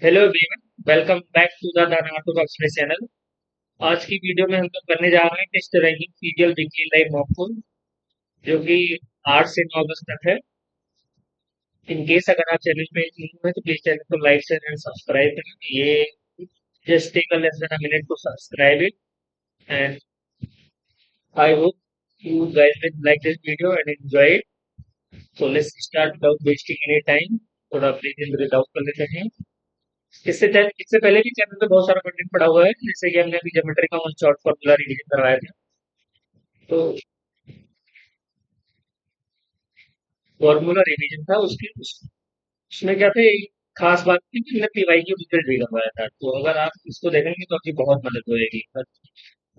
Hello everyone, welcome back to the Nato express channel. आज की video में हम लोग करने जा रहे हैं test ranking serial weekly live mock poll, जो कि 8 से 9 अगस्त तक है। इन केस अगर आप चैनल पे न्यू है तो प्लीज चैनल को लाइक शेयर एंड सब्सक्राइब करें। ये just take a less than a minute to subscribe it and I hope you guys will like this video and enjoy it. So let's start without wasting any time. थोड़ा breathe in breathe out कर लेते हैं। इससे पहले भी channel पे बहुत सारा कंटेंट पड़ा हुआ है, जैसे कि हमने अभी ज्योमेट्री का वन शॉर्ट फॉर्मूला रिवीजन करवाया था। तो फॉर्मूला रिवीजन था उसमें क्या था, एक खास बात थी कि हमने पीवाई की रिजल्ट भी करवाया था। तो अगर आप इसको देखेंगे तो आपकी बहुत मदद होगी।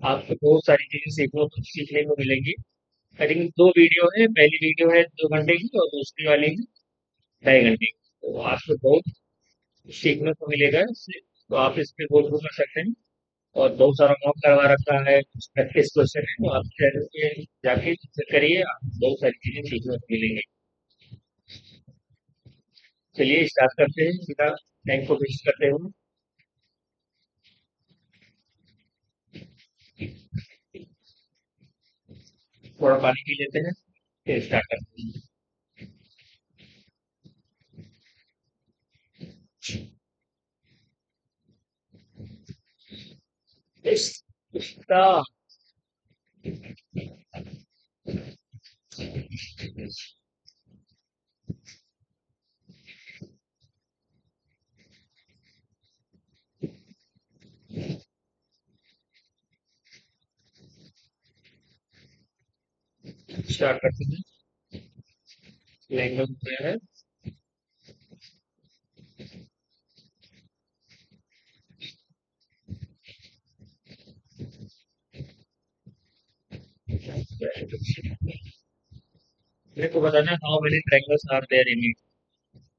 आपको बहुत सारी चीजें सीखने को मिलेंगी। आई थिंक दो वीडियो है, पहली वीडियो है 2 घंटे की और दूसरी वाली है 2.5 घंटे की। तो आपको बहुत सीखने को मिलेगा इससे। तो आप इस पे गो थ्रू कर सकते हैं। और बहुत सारा मॉक करवा रखा है, कुछ प्रैक्टिस क्वेश्चन है, तो आप चैनल पे जाके चेक करिए, आपको बहुत सारी चीजें सीखने को मिलेंगी। चलिए स्टार्ट करते हैं सीधा। टाइम को वेस्ट करते हुए थोड़ा पानी पी लेते हैं, फिर स्टार्ट करते हैं। स्टार्ट स्टार्ट करते हैं। लैंग्वेज में है। मेरे को बताना है how many triangles are there in it.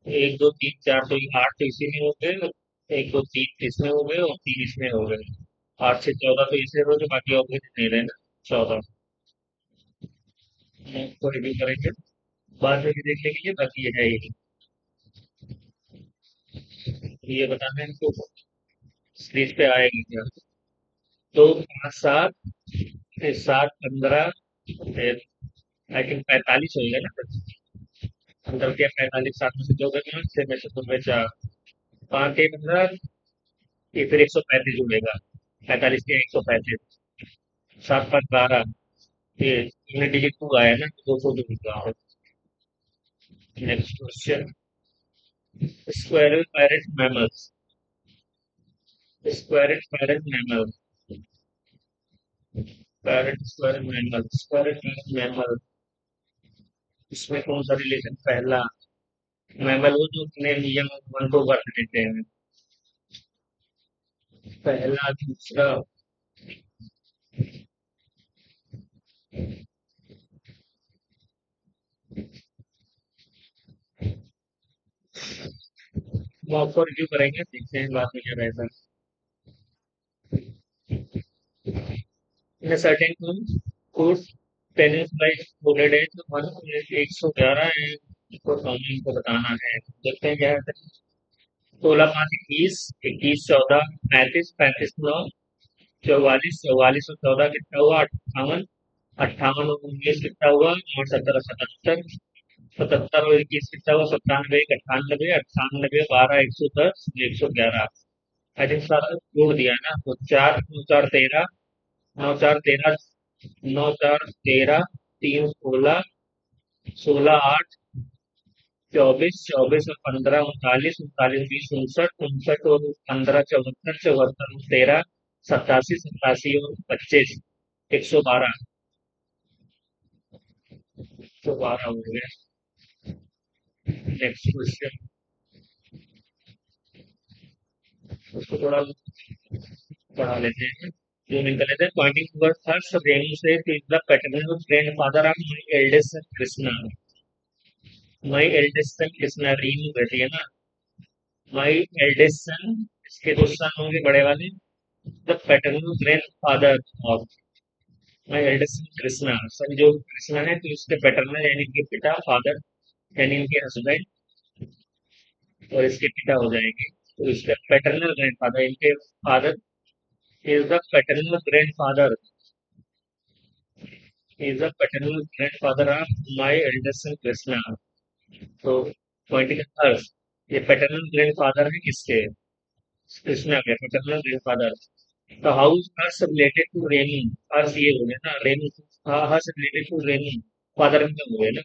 1 2 3 4, तो ये 8 तो इसी में हो गए, 1 2 3 इसमें हो गए और 3 इसमें हो गए। 8 से 14 तो इसमें हो गए, बाकी और कुछ नहीं रहे ना। 14 को रिव्यू करेंगे, बाद में भी देखने के लिए, बाकी ये है ही। ये बताना है इनको, स्क्रीन पे आएगी क्या। तो 5 7, फिर 7 15, फिर आई थिंक 45 होगा ना। अंदर के 45, 7 में से 2 गए, 6 में से 2 में 4, 5 के 15, ये फिर 135 जुड़ेगा। 45 के 135, 7 5 12, ये यूनिट डिजिट 2 आया ना, तो 200 जुड़ेगा। Next question, squirrel parrot mammals. Squirrel parrot mammal, parrot squirrel mammal, squirrel parrot mammal, इसमें कौन सा रिलेशन पहला। मैमल वो जो अपने नियम वन को वर्त देते हैं। पहला दूसरा, मॉक को रिव्यू करेंगे, देखते हैं बाद में क्या रहता है। In a certain course, tennis like bullet है, 111 है। इसको सामने इनको बताना है, देखते हैं क्या है। 16 5 21, 21 14, 35 35 9, 44 44 और 14 कितना हुआ, 58। 58 और 19 कितना हुआ, और 17 77। 77 और 21 कितना हुआ, 97 98, 98 12 110 111। आई थिंक सारा जोड़ दिया है ना, तो 4 9 4 13, 9 4 13, 9 4 13, 3 16, 16 8, 24 24 और 15 39, 39 20 59, 59 और 15 74, 74 और 13 87, 87 और 25 112। 112 हो गया। नेक्स्ट क्वेश्चन, उसको थोड़ा बढ़ा लेते हैं, जूम इन कर लेते हैं। पॉइंटिंग टुवर्ड्स हर्ष, रेणु से is the paternal grandfather of my eldest son Krishna. My eldest son Krishna, Reenu कहती है ना। माय एल्डेस्ट सन, इसके दो सन होंगे बड़े वाले। The paternal grandfather of my eldest son Krishna, son जो कृष्णा है तो इसके पैटर्नल यानी इनके पिता, फादर यानी इनके हस्बैंड, और इसके पिता हो जाएंगे। तो इसका पैटर्नल ग्रैंडफादर, इनके father is the paternal grandfather, is the paternal grandfather of my elder son Krishna. तो पॉइंटिंग अर्थ, ये पैटर्नल ग्रैंडफादर है किसके? कृष्णा के paternal grandfather. The house Harsh related to Renu, Harsh ये हो गया ना, Renu Harsh related to Renu, father में हो गया ना,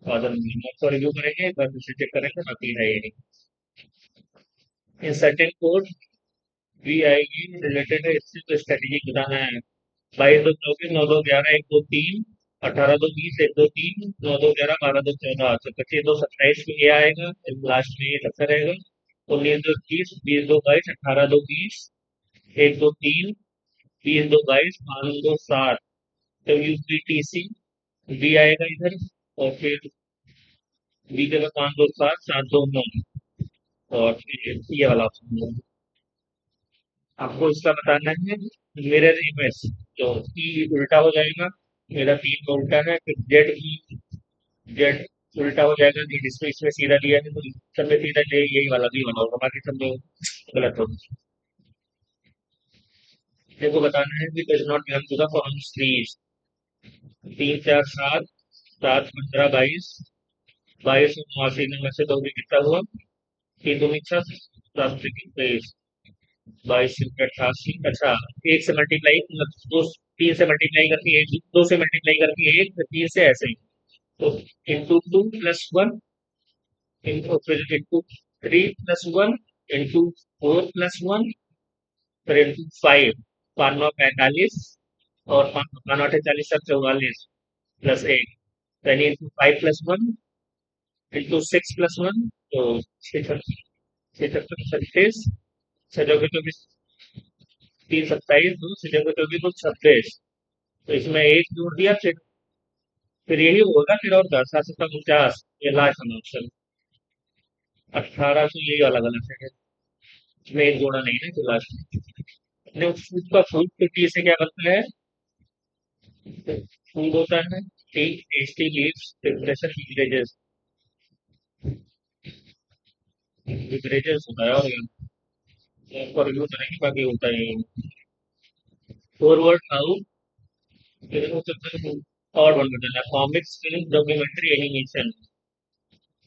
फादर में तो रिव्यू करेंगे, एक बार फिर से चेक करेंगे, बाकी है ये इन सर्टेन कोड भी आएगी रिलेटेड है, इससे तो स्ट्रेटेजी बताना है। 22 2 24 9 2 11 1 2 3 18 2 20 1 2 3 9 2 11 12 2 14 तो 25 2 27 में ये आएगा, लास्ट में ये सबसे रहेगा। 19 2 30 20 2 22 18 2 20 1 2 3 20 2 22 5 2 7, तो यूपीटीसी बी आएगा इधर, और फिर बी के बाद 5 2 7 7 2 9, और फिर ये वाला ऑप्शन आपको इसका बताना है। मिरर इमेज, जो ई उल्टा हो जाएगा, मेरा 3 में उल्टा है, फिर जेड ई जेड उल्टा हो जाएगा, जेड इसमें इसमें सीधा लिया है, तो सब में सीधा ले, यही वाला भी होना होगा, बाकी सब में गलत होगा। देखो बताना है कि does not belong to the following series. 3 4 7 7 15 22 22 89 number से दो भी कितना हुआ, 3 2 छह 7 23 22 88। अच्छा, एक से मल्टीप्लाई मतलब दो, 3 से मल्टीप्लाई करके एक, 2 से मल्टीप्लाई करके एक, फिर 3 से ऐसे ही, तो इंटू 2 प्लस 1, इंटू फिर इंटू 3 प्लस 1, इंटू 4 प्लस 1, फिर इंटू 5, 5 9 45, और 5 9 48 सब 44 प्लस 1, यानी इंटू 5 प्लस 1 इंटू 6 प्लस 1, तो 36 छः 24 3 27 2 छः 24 2 26, तो इसमें एक जोड़ दिया, फिर यही होगा, फिर और 10 7 49, ये लास्ट वाला ऑप्शन 18, तो यही वाला गलत है, इसमें एक जोड़ा नहीं है, तो लास्ट में अपने फूड का फूड तो टी से क्या बनता है, फूड होता है T, tasty leaves preparation beverages, beverages होता है, और इसको रिव्यू करेंगे, बाकी होता है फॉरवर्ड हाउ, और वन बताना, comics film documentary animation,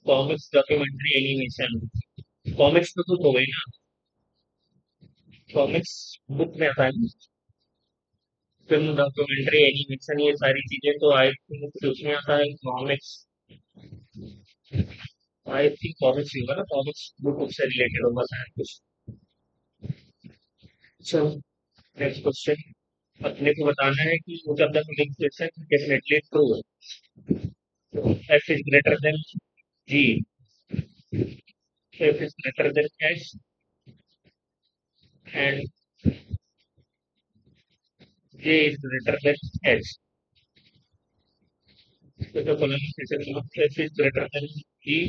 comics documentary animation, comics तो कुछ हो गई ना, कॉमिक्स बुक में आता है, फिल्म डॉक्यूमेंट्री एनिमेशन ये सारी चीजें तो आई थिंक उसमें आता है कॉमिक्स, आई थिंक कॉमिक्स ही होगा ना, कॉमिक्स बुक से रिलेटेड होगा शायद कुछ। चलो नेक्स्ट क्वेश्चन, अपने को बताना है कि which of the following statement is definitely true, f is greater than g, f is greater than h, and j is greater than h, तो the following statement f is greater than g,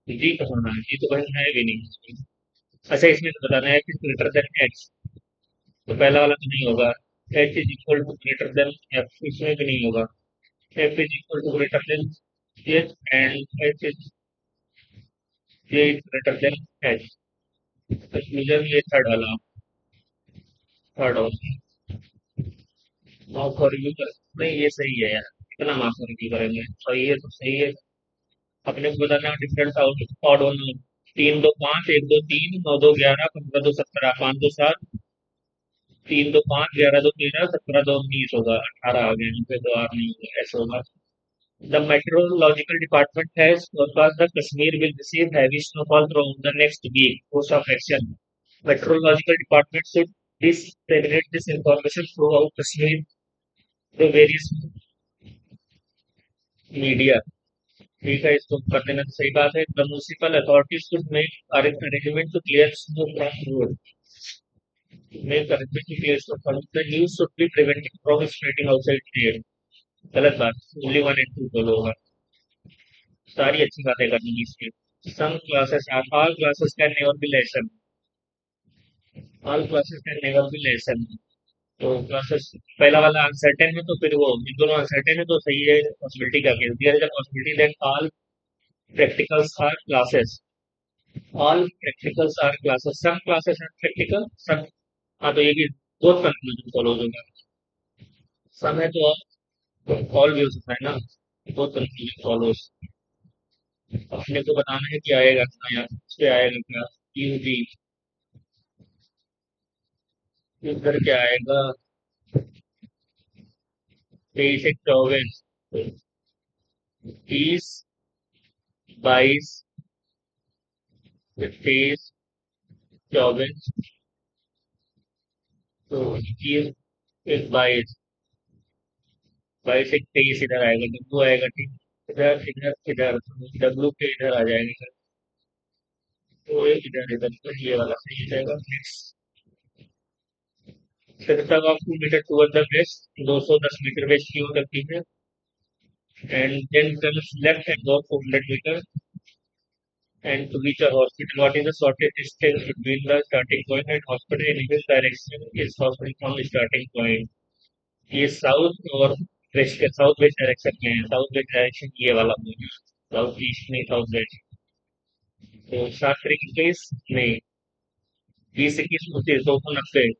g का होना है, g तो कहीं है भी नहीं। अच्छा, इसमें तो बताना है f is greater than h, तो पहला वाला तो नहीं होगा, h is equal to greater than f, इसमें भी नहीं होगा, f is equal to greater than h, and h is j is greater than h, तो मुझे ये थर्ड वाला, third option mark for review कर, नहीं ये सही है यार, कितना मार्क फॉर रिव्यू करेंगे, सही है तो सही है। अपने को बताना डिफरेंट ऑड वन, 3 2 5 1 2 3 9 2 11 15 2 17 5 2 7 3 2 5 11 2 13 17 2 19 होगा, 18 आ गए यहाँ पे, तो आर नहीं होगा, ऐसा होगा। The meteorological department has forecast the Kashmir will receive heavy snowfall throughout the next week. Course of action. Meteorological department should disseminate this information throughout Kashmir through various media. ठीक है, इसको कर देना तो सही बात है। The municipal authorities should make arrangement to clear snow from road, make arrangement to clear snow from the news should be prevented from spreading outside air, गलत बात, ओनली वन एंड टू बोलो होगा, सारी अच्छी बातें करनी है इसकी। Some classes all classes can never be lesson, all classes can never be lesson, तो क्लासेस पहला वाला अनसर्टेन है, तो फिर वो इन दोनों अनसर्टेन है, तो सही है, पॉसिबिलिटी का केस दिया जाए, possibility that all practicals are classes, all practicals are classes, some classes are practical, some. हाँ, तो ये भी बहुत कंफ्यूजन फॉलो होगा। सम है तो ऑल भी हो सकता है ना, बहुत कंफ्यूजन फॉलो। अपने को बताना है कि आएगा क्या, या उस पे आएगा क्या। यू बी, इधर क्या आएगा। 23 से 24, 30, 22, 23, 24, तो 21, 22, 22 से 23 इधर आएगा, डब्लू आएगा, ठीक। इधर इधर इधर, डब्लू के इधर आ जाएगा इधर, तो ये इधर इधर, तो ये वाला सही जाएगा। नेक्स्ट, फिर तक आपको metre toward the west, 210 metre west की हो सकती है। And then comes left hand of 400 metre, and to reach a hospital. What is the shortest distance between the starting point and hospital in which direction is hospital from the starting point? ये south और waste के, south west direction में है, south west direction ये वाला होगा, south east नहीं, south west. तो 7 3 21 नहीं, 20 21 29, 290,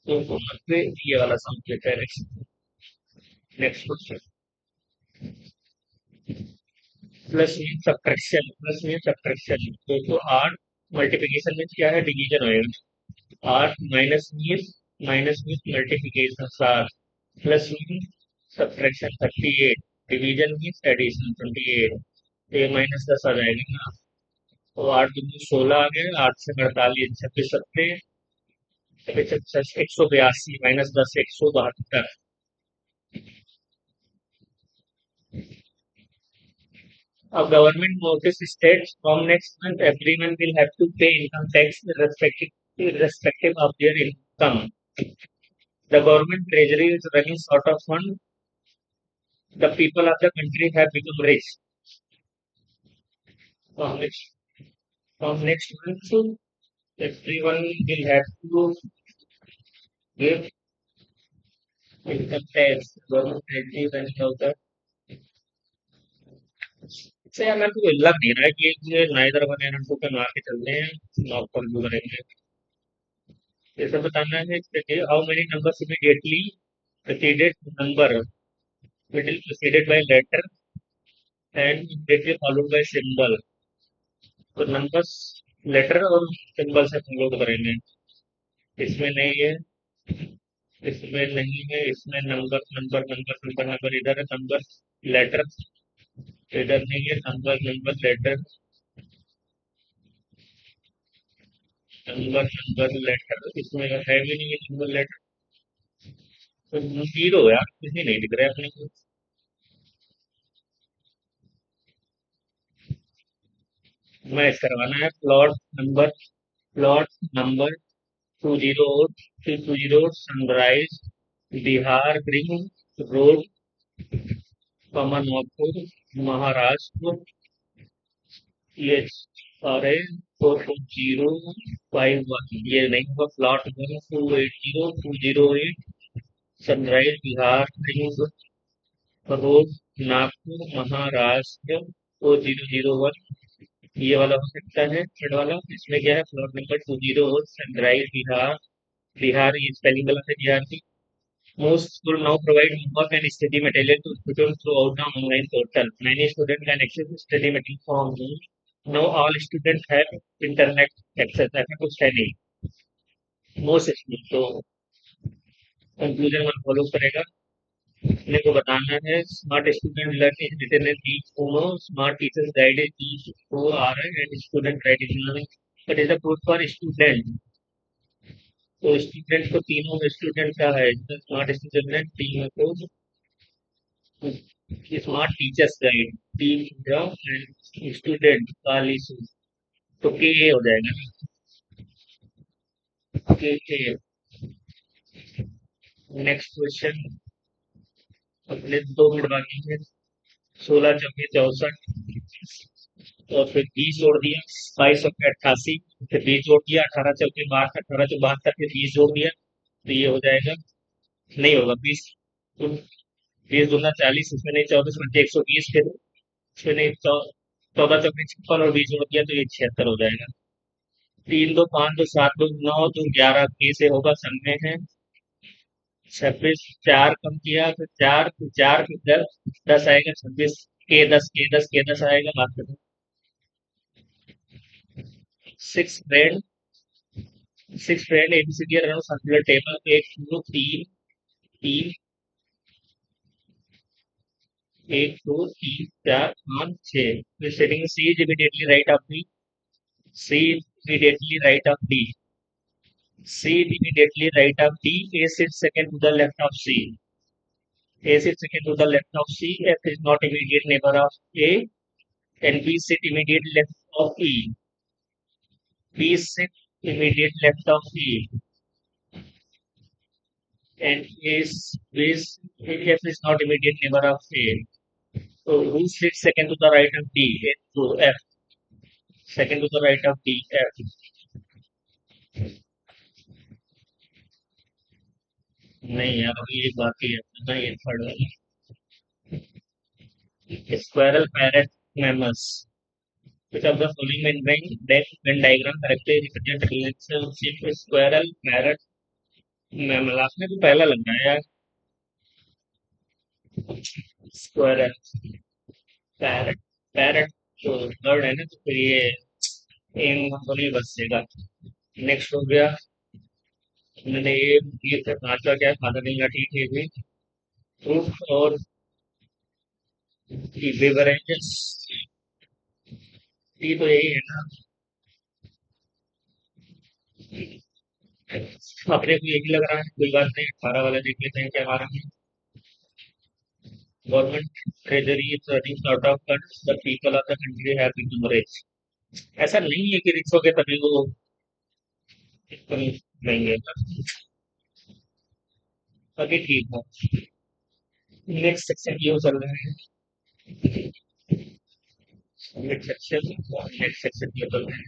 290 ये वाला south west direction. Next question, plus mean subtraction, plus mean subtraction. तो 8 मल्टीप्लिकेशन में क्या है, डिवीजन होएगा। 8 minus mean multiplication 7, plus mean subtraction 38, division mean addition 28, तो ये -10 आ जाएगा ना। तो 8 दूनी 16 आ गए, 8 से 48, 26 सत्ते, 182, -10 172। A government notice states from next month everyone will have to pay income tax irrespective of their income. The government treasury is running short of funds. The people of the country have become rich. From next month, everyone will have to give income tax. Government treasury is running out of। इससे यार मेरे को लग नहीं रहा है कि ये नाइदर वन एंड टू पे मार के चलते हैं, नॉक पर भी करेंगे। जैसे बताना है how many numbers immediately preceded number, middle preceded by letter and immediately followed by symbol। तो नंबर्स लेटर और सिंबल से हम लोग करेंगे। इसमें नहीं है, इसमें नहीं है, इसमें number number number number number इधर है, नंबर लेटर इधर नहीं है, number number letter, number number letter इसमें है भी नहीं है, नंबर लेटर। तो जीरो यार, किसी नहीं दिख रहा है अपने को। मैच करवाना है, plot number 208 sunrise Bihar ring road Kamanpur Maharashtra, ये सारे 42051, ये नहीं होगा। Plot 1 280 208 sunrise Bihar ring road Nagpur Maharashtra 4001, ये वाला हो सकता है थर्ड वाला। इसमें क्या है, plot number 208 sunrise Bihar, Bihar ये स्पेलिंग गलत है, बिहार की। Most schools now provide homework and study material to students throughout the online portal. Many students can access study material from home. Now all students have internet access। ऐसा कुछ है नहीं, most students तो conclusion one follow करेगा। अपने को बताना है, smart student learn is written in each phono, smart teachers guide each को आ रहा है, and student right is learning. But is the code for student, तो स्टूडेंट को तीनों स्टूडेंट का है, स्मार्ट स्टूडेंट तीनों को smart teachers guide, team and student का लिस्ट, तो के हो जाएगा ना, के। नेक्स्ट क्वेश्चन, अपने 2 मिनट बाकी है। 16 चौके 64, और फिर 20 जोड़ दिया, 22 चौके 88, फिर 20 जोड़ दिया, 18 चौके 62, 18 चौ 72, फिर 20 जोड़ दिया, तो ये हो जाएगा। नहीं होगा, 20 20 दूना 40, इसमें नहीं, 24 बचे 120, फिर इसमें नहीं, 14 चौके 56 और 20 जोड़ दिया तो ये 76 हो जाएगा। 3 2 5 2 7 2 9 2 11 के से होगा सन में है। 26 4 कम किया फिर 4 फिर 4 फिर 10 आएगा। 26 के 10 आएगा बात करें। 6 friend 6 friend A B C D around circular table 1 2 3 3 1 2 3 4 5 6 फिर setting C is immediately right of D C immediately right of D. C immediately right of D. A sits second to the left of C. A sits second to the left of C. F is not immediate neighbor of A. And B sit immediate left of E. B sit immediate left of E. And F is not immediate neighbor of A. So who sits second to the right of D? So F. Second to the right of D. F. नहीं यार अभी एक बाकी है ना ये third वाला squirrel parrot mammals which of the following Venn diagram correctly represent relationship squirrel parrot mammal आपने तो पहला लग रहा है यार स्क्वायरल पैरट पैरट तो थर्ड है ना तो फिर ये तो नहीं बचेगा नेक्स्ट हो गया मैंने ये पांचवा क्या खाता नहीं ठीक है भी फ्रूट और बेवरेजेस ये तो यही है ना अपने को यही लग रहा है कोई बात नहीं 18 वाला देख लेते हैं क्या हमारा government treasury is running out of funds the people of the country have become rich ऐसा नहीं है कि रिच हो गए तभी वो लेंगे बाकी ठीक है नेक्स्ट सेक्शन की हो चल रहे हैं नेक्स्ट सेक्शन की चल रहे हैं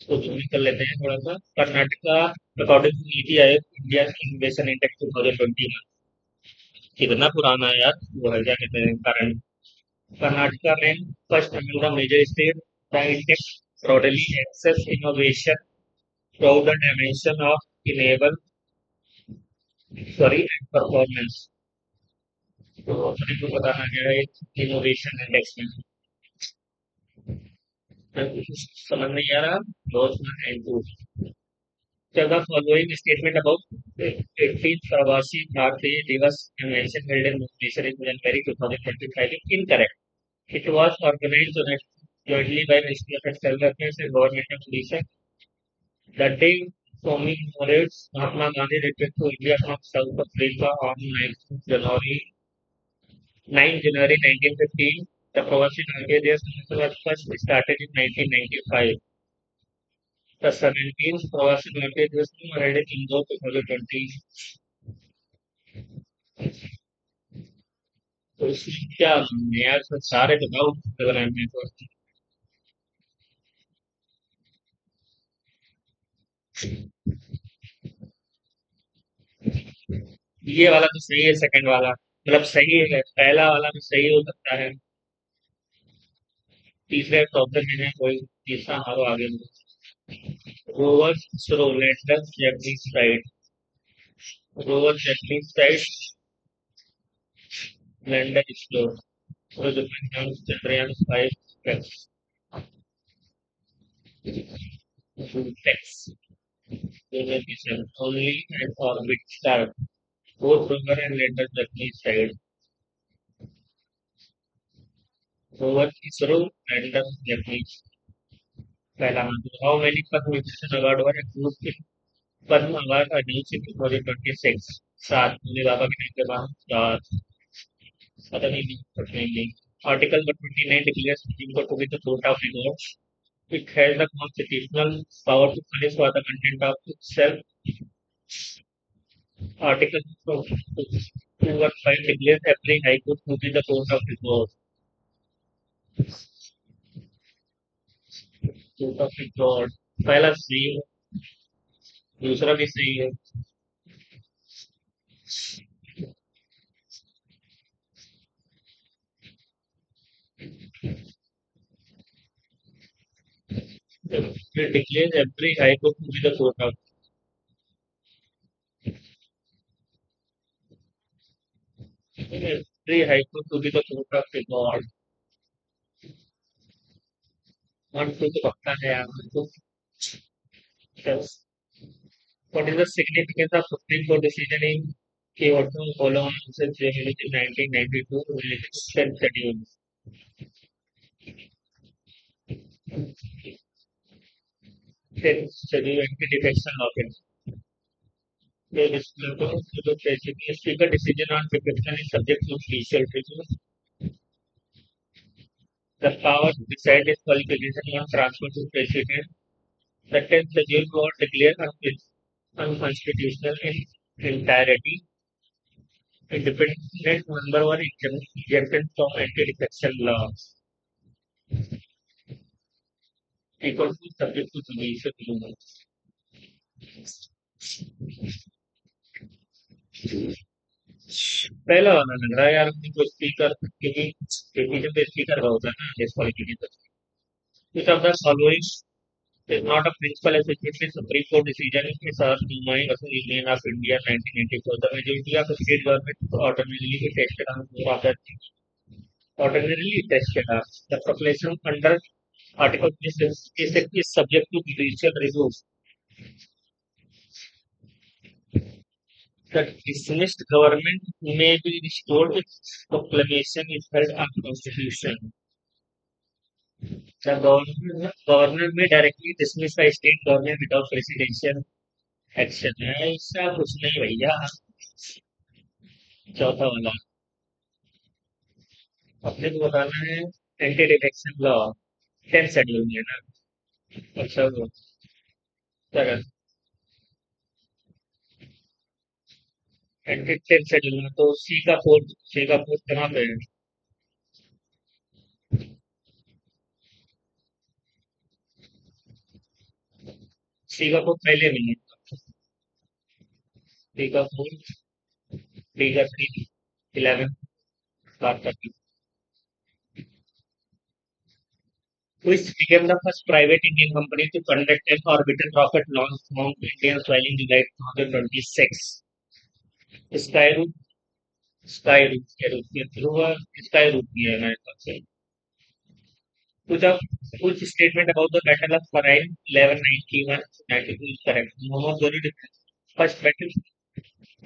तो जो कर लेते हैं थोड़ा सा Karnataka according to NITI Aayog India investment index 2021 कितना पुराना है यार वो है क्या कहते हैं कारण Karnataka rank first among the major state the index broadly access innovation through the dimension of enable and performance तो अपने को बताना क्या है इनोवेशन इंडेक्स में समझ नहीं आ रहा दोस्त and to the following statement about 18th Pravasi Bharatiya Divas convention held in Bhubaneswar in January 2025 is incorrect. It was organized jointly by Ministry of External Affairs and Government of Odisha. The day commemorates Mahatma Gandhi returned to India from South Africa on 9 January 1915. The Pravasi Bharatiya Divas convention was first started in 1995. The 17th Pravasi Bharatiya Divas was held in Indore 2020. तो इसमें क्या यार सारे बताओ अगर मैं तो ये वाला तो सही है सेकंड वाला मतलब सही है पहला वाला भी सही हो सकता है तीसरे ऑप्शन में है कोई तीसरा मारो आगे rover slow lander Japanese side rover Japanese side lander slow और जो चंद्रयान 5 टैक्स only and orbit star both rover and lander Japanese side rover ISRO lander Japanese पहला मंत्र how many Padma Vibhushan award were approved in Padma award announced in 2026 सात मुझे बाबा के नाम के बाद सात पता नहीं Article 29 declares Supreme Court to be the court of rewards. It has the constitutional power to punish for the content of itself. Article 215 declares every high court to be the court of rewards. Court of rewards. पहला सही है दूसरा भी सही है It declares every high court to be the court of every high court to be the court of record. One to the पक्का है यार तो yes. What is the significance of Supreme Court decision in Kyoto Follow on Census released in 1992 related to 10th schedule? 10th schedule anti-defection law. The speaker decision on defection is subject to judicial review. The power to decide its qualification on transfer to president. The 10th schedule was declared unconstitutional in entirety. Independent member were exempted from anti-defection law. People who subject to judicial review. पहला वाला लग रहा है यार अपनी को speaker क्योंकि division पे स्पीकर का होता है ना disqualification which of the following is not a principal association Supreme Court decision is Mumbai versus Union of India 1984. The majority of the state government ordinarily tested on the population under Article 26 is subject to judicial review. The dismissed government may be restored if proclamation is held unconstitutional. The governor may directly dismiss the state government without presidential action. ऐसा कुछ नहीं भैया चौथा वाला अपने को बताना है एंटी डिफेक्शन लॉ 10 शेड्यूल में है ना अच्छा वो चलो एंटी 10 शेड्यूल में तो सी का फोर्थ कहाँ पे है सी का फोर्थ पहले नहीं है सी का फोर्थ डी का 3 11 स्टार्ट करती which became the first private Indian company to conduct an orbital rocket launch from Indian soil in July 2026. Skyroot, Skyroot भी है मेरे ख्याल से. Which statement about the Battle of Bahrain 1191-92 is correct? Mohammad Ghani first battle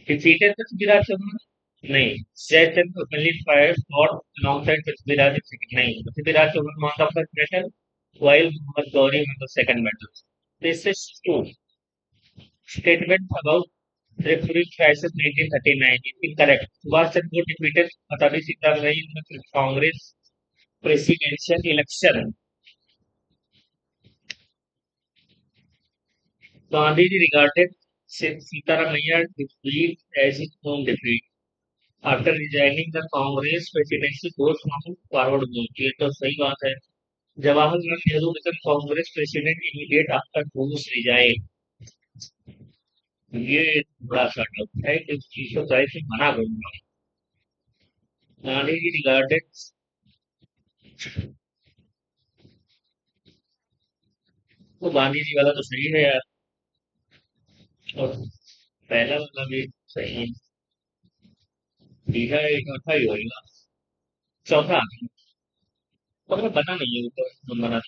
defeated Prithviraj Chauhan? नहीं. Jayachand openly fired fought alongside Prithviraj in second. नहीं. Prithviraj Chauhan won the first battle while Mohammad Ghani won the second battle. This is true. Statement about referee crisis 1939 is incorrect. Subhash Chandra Bose defeated Mahatma Sitaram in the Congress presidential election. Gandhiji regarded Sitaramaiya's defeat as his own defeat. After resigning the Congress presidency, Bose moved forward more. ये तो सही बात है. Jawaharlal Nehru became Congress president immediate after Bose resigned. ये बड़ा सा tough है कि इस चीज को सही से मना करूंगा. गांधी जी रिगार्डेड वो गांधी जी वाला तो सही है यार और पहला वाला भी सही है. तीसरा एक चौथा ही होगा. चौथा और मैं पता नहीं है ऊपर number.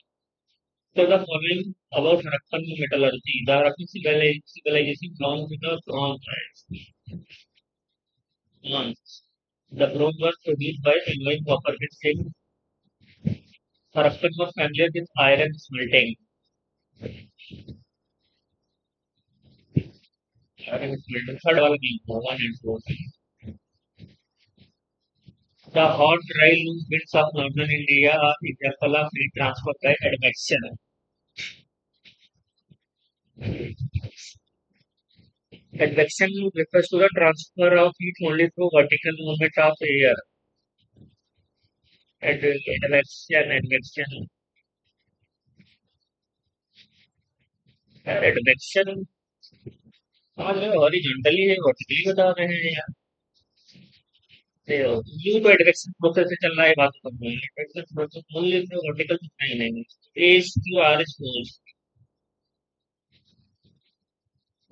So the following about Harappan metallurgy, the Harappan civilization belongs to the bronze age. One, the bronze was produced by Illinois copper with zinc. Harappan was familiar with iron smelting. Iron smelting. Third one being one and four. The hot dry loose winds of northern India are example of heat transfer by advection. Advection refers to the transfer of heat only through vertical movement of air. Advection. Advection समझ रहे हो horizontally है vertically बता रहे हैं यार. You तो advection process से चल रहा है बात कर रहे हैं एडवेक्शन प्रोसेस मूल्य तो वर्टिकल नहीं नहीं S Q R S force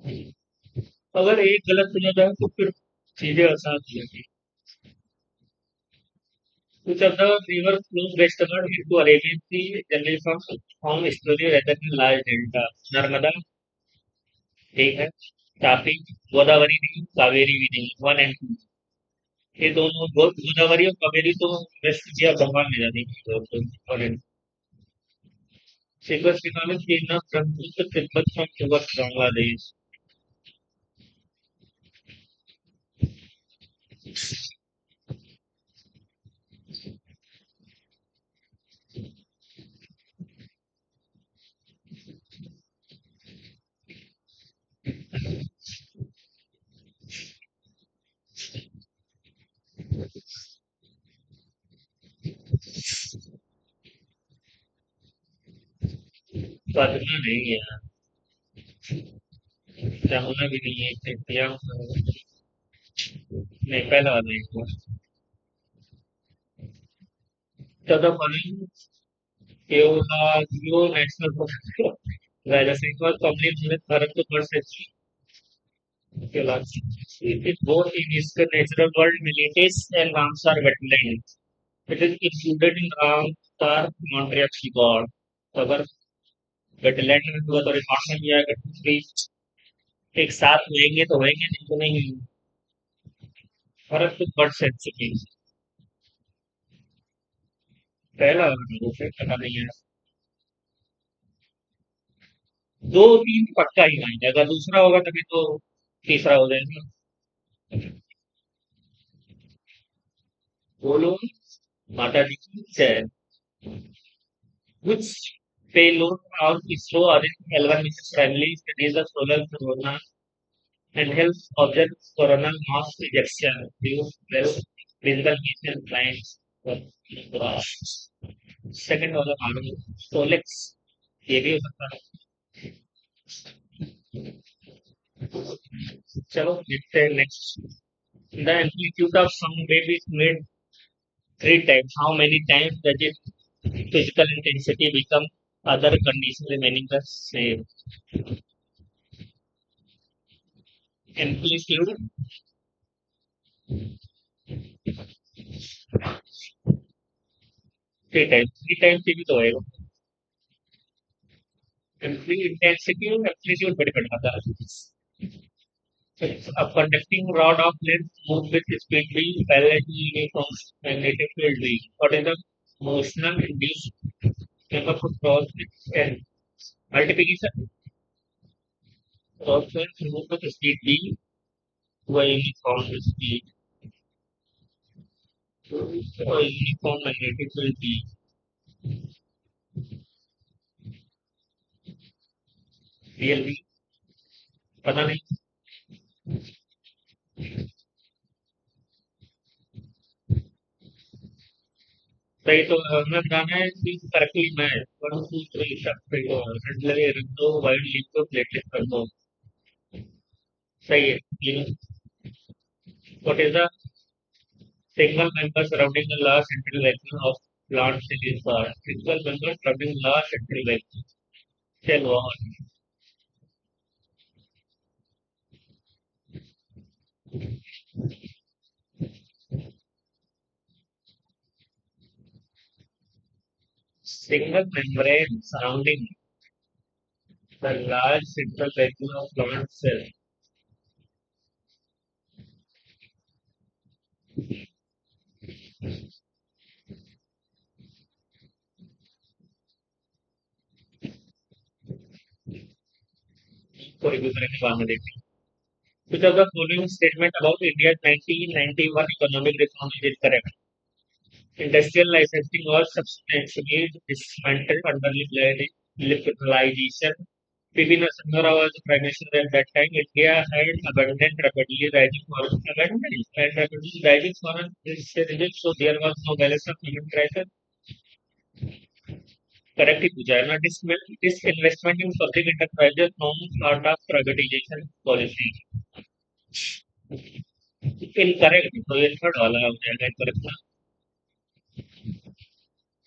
अगर एक गलत हो जाता है तो फिर चीजें आसान हो जाती है। कुछ of the river flows westward into Arabian sea generally from estuary rather than large delta। Narmada, ठीक है, तापी, गोदावरी नहीं, कावेरी भी नहीं, वन एंड टू। ये दोनों गोदावरी और कावेरी तो वेस्ट इंडिया बंगाल में जाती है। और sequence economics in the Brahmaputra Tibet from towards Bangladesh। Patna नहीं है, जमुना भी नहीं है, नहीं, पहला वाला एक बार। चौदह following केओलाजियो national park Raja Singh और कमली नंदन भारत को वर्ष it is both in its natural world Milites and Ramsar wetlands। It is included in Ramsar Montreal Seaboard। तो अगर वेटलैंड में हुआ तो रिकॉर्ड में भी आएगा, भी एक साथ होंगे तो होंगे, नहीं तो नहीं। भारत को बर्ड सेंचुरी पहला फिर पता नहीं है। दो तीन पक्का ही मांगे, अगर दूसरा होगा तभी तो तीसरा हो जाएगा। बोलो, माता जी की जय। Which payload of ISRO Aditya L1 mission primarily studies the solar corona and helps observe coronal mass ejection due well physical mission clients। Second वाला मालूम, सोलेक्स, ये भी हो सकता है। चलो देखते हैं next. The amplitude of sound wave is made three times, how many times does its physical intensity become other conditions remaining the same? Amplitude, three times ही भी तो होएगा। इंटेंसिटी और एम्पलीट्यूड बड़े बड़ा था। A conducting rod of length move with speed v parallel to uniform magnetic field v। What is the motional induced member for cross and multiplication? Cross length move with speed v to a uniform speed to a uniform magnetic field v। Real v पता नहीं। सही तो हमें बताना है कि correctly मैं 1 2 3 सब सही हो लगे, रख दो वाइड लिख दो, प्लेटलेट कर दो। सही है, clean. What is the single member surrounding the large central vacuum of plant cells are single member surrounding large central vacuum cell wall। Single membrane surrounding the large central vacuum of plant cell। कोई दूसरे के बाद में देखते हैं। Which of the following statement about India's 1991 economic reform is correct? Industrial licensing was substantially dismantled under liberalization। PV Narasimha was the prime minister at that time। India had abundant rapidly rising foreign abundant and rapidly rising foreign reserves, so there was no balance of payment crisis। Correct ही पूछा है ना। disinvestment in public enterprises forms part of privatization policy। Incorrect, तो ये third वाला हो जाएगा incorrect.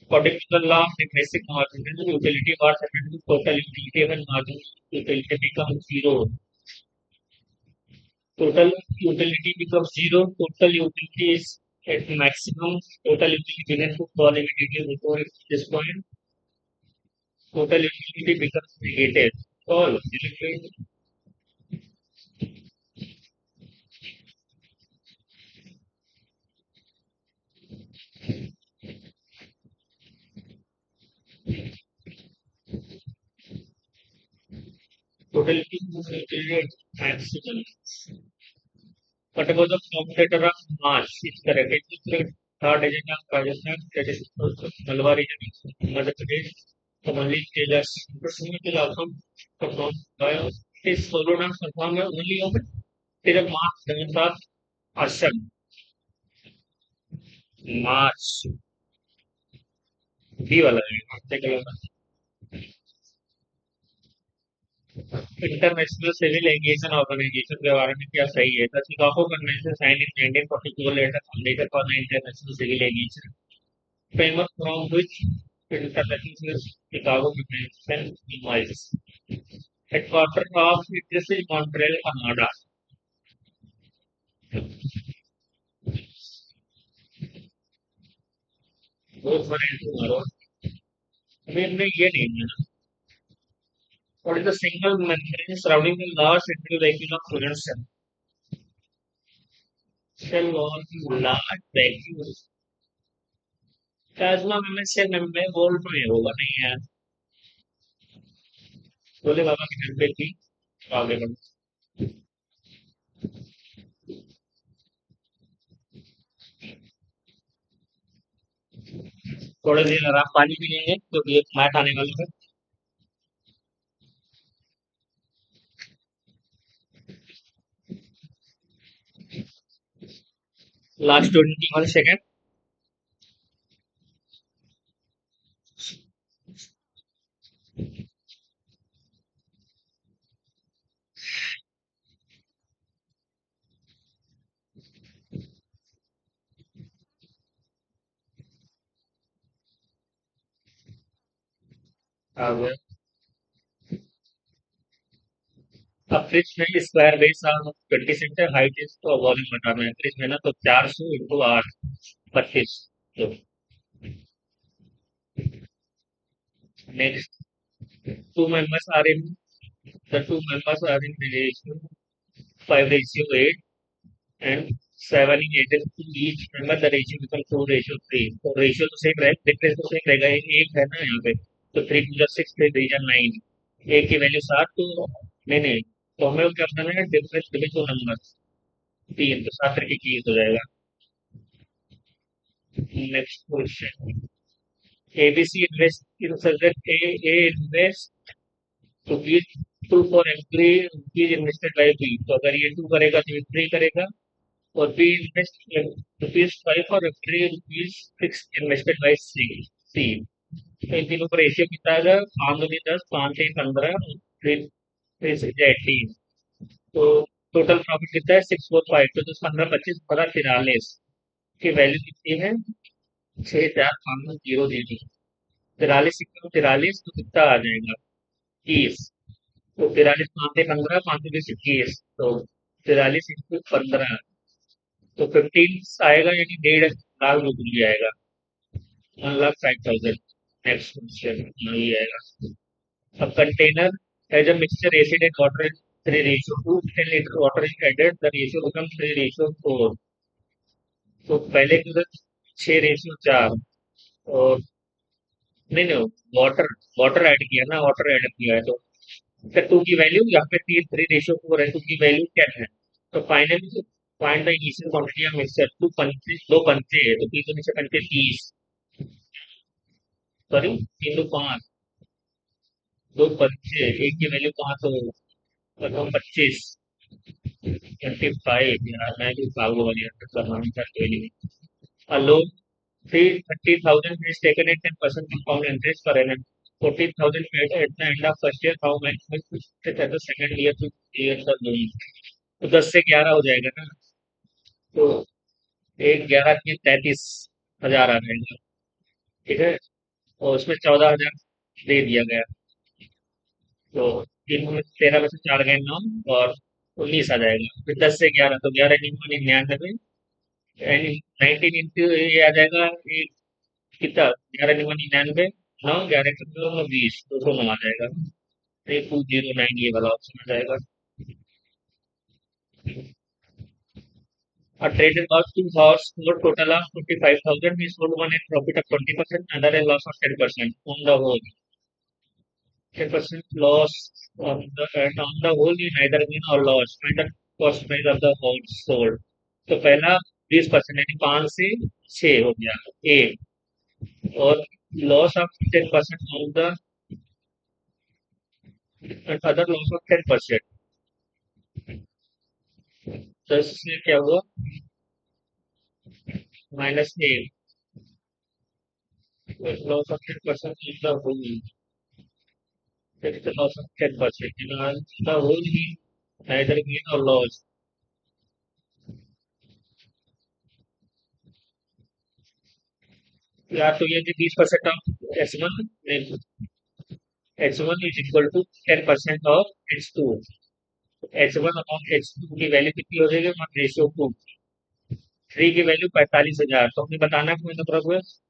According to the law of basic margin, utility what happens to total utility when margin utility becomes zero? Total utility becomes zero. Total utility is at maximum. Total utility begins to fall immediately before this point. Total utility becomes negative. All directly. Total utility at maximum. What about the commutator of March? It's correct. It's the third region of Rajasthan, that is also Malwa region of Madhya Pradesh. Commonly stayed as approximately outcome performed by is followed and performed only of it is March 7th Asham. March. B वाला है take a look. International civil aviation organisation के बारे में क्या सही है? The Chicago Convention signed in 1942 later later for the International Civil Aviation framework from which international Chicago Convention emerged. Headquarters of it is in Montreal, Canada. Both were in tomorrow. हमें ये नहीं है ना. What is the single membrane surrounding the large central vacuum of solution? Cell wall large vacuum. Plasma में से में volt में होगा नहीं है. बोले बाबा की घर पे थी. आगे बढ़ो. थोड़ी देर आराम पानी पी लेंगे क्योंकि मैच आने वाला है. Last 21 second. अब फ्रिज में square base 20 centre height is तो वॉल्यूम बताना है फ्रिज में ना तो 400 × 8 32. तो next two members are in the two members are in relation 5:8 and 7 in 8 to each member the ratio becomes 2:3. तो रेशियो तो सेम रहेगा डिफरेंस तो सेम रहेगा एक है ना यहाँ पे तो 3 × 6 3 × 9 एक की वैल्यू 7 तो नहीं नहीं तो हमें क्या करना है डिफरेंस बिटवीन टू नंबर 3 तो 7 करके की हो जाएगा. Next question. ABC invest in subject A invest rupees 2 for every rupees invested by B. तो अगर ये 2 करेगा तो ये 3 करेगा और B invest rupees 5 for every rupees 6 invested by C. तो इन तीनों का रेशियो कितना आएगा 5 × 10 5 × 15 और फिर 3 × 18. तो टोटल प्रॉफिट कितना है 645 तो 10 15 25 15 43 की वैल्यू कितनी है 6450 43 43 तो कितना आ जाएगा 21. तो 43 5 से 15 5 से 21 तो 43 × 15 तो 15 आएगा यानी 1.5 लाख रुपये आएगा 1,05,000. नेक्स्ट क्वेश्चन नहीं आएगा. अब container has a mixture acid and water is 3:2. 10 liter water is added, the ratio becomes 3:4. तो पहले की 6:4 और नहीं नहीं वाटर वाटर ऐड किया ना वाटर ऐड किया है तो फिर 2 की वैल्यू यहाँ पे 3:4 है 2 की वैल्यू 10 है. तो finally find the initial quantity of mixture. दो पंचे है तो 3 × 5 = 30 सॉरी 3 × 5 दो पंचे एक की वैल्यू 5 हो और 25 25 यार मैं भी पागल वाली हरकत कर रहा हूँ सर के लिए. A loan 30,000 is taken at 10% compound interest per annum. 14,000 paid at the end of first year. How much will it at the second year to clear the loan? तो 10 से 11 हो जाएगा ना तो एक 11 की 33,000 आ जाएगा. ठीक है और उसमें 14,000 दे दिया गया तो 3 में 13 में से 4 गए 9 और 19 आ जाएगा। फिर 10 से 11 तो 11 निन्यानवे 99 एंड 19 इंटू ये आ जाएगा एक कितना 11 निन्यानवे 99 9 11 9 20 209 आ जाएगा। 3209 ये वाला ऑप्शन आ जाएगा। A trader lost two horse for total of 45,000. He sold one at profit of 20%, another a loss of 10% on the whole. 10% loss on the whole in either win or loss. Find the cost price of the horse sold. तो पहला 20% यानी 5 से 6 हो गया A और loss of 10% on the other loss of 10%। तो इससे क्या हुआ -8 loss of 10% on the whole. There is a loss of 10%. The whole mean neither gain or loss. या तो ये 20% of H1 is equal to 10% of H2। H1 upon H2 की value कितनी हो जाएगी 1:2। 3 की वैल्यू 45,000 तो हमें बताना है मतलब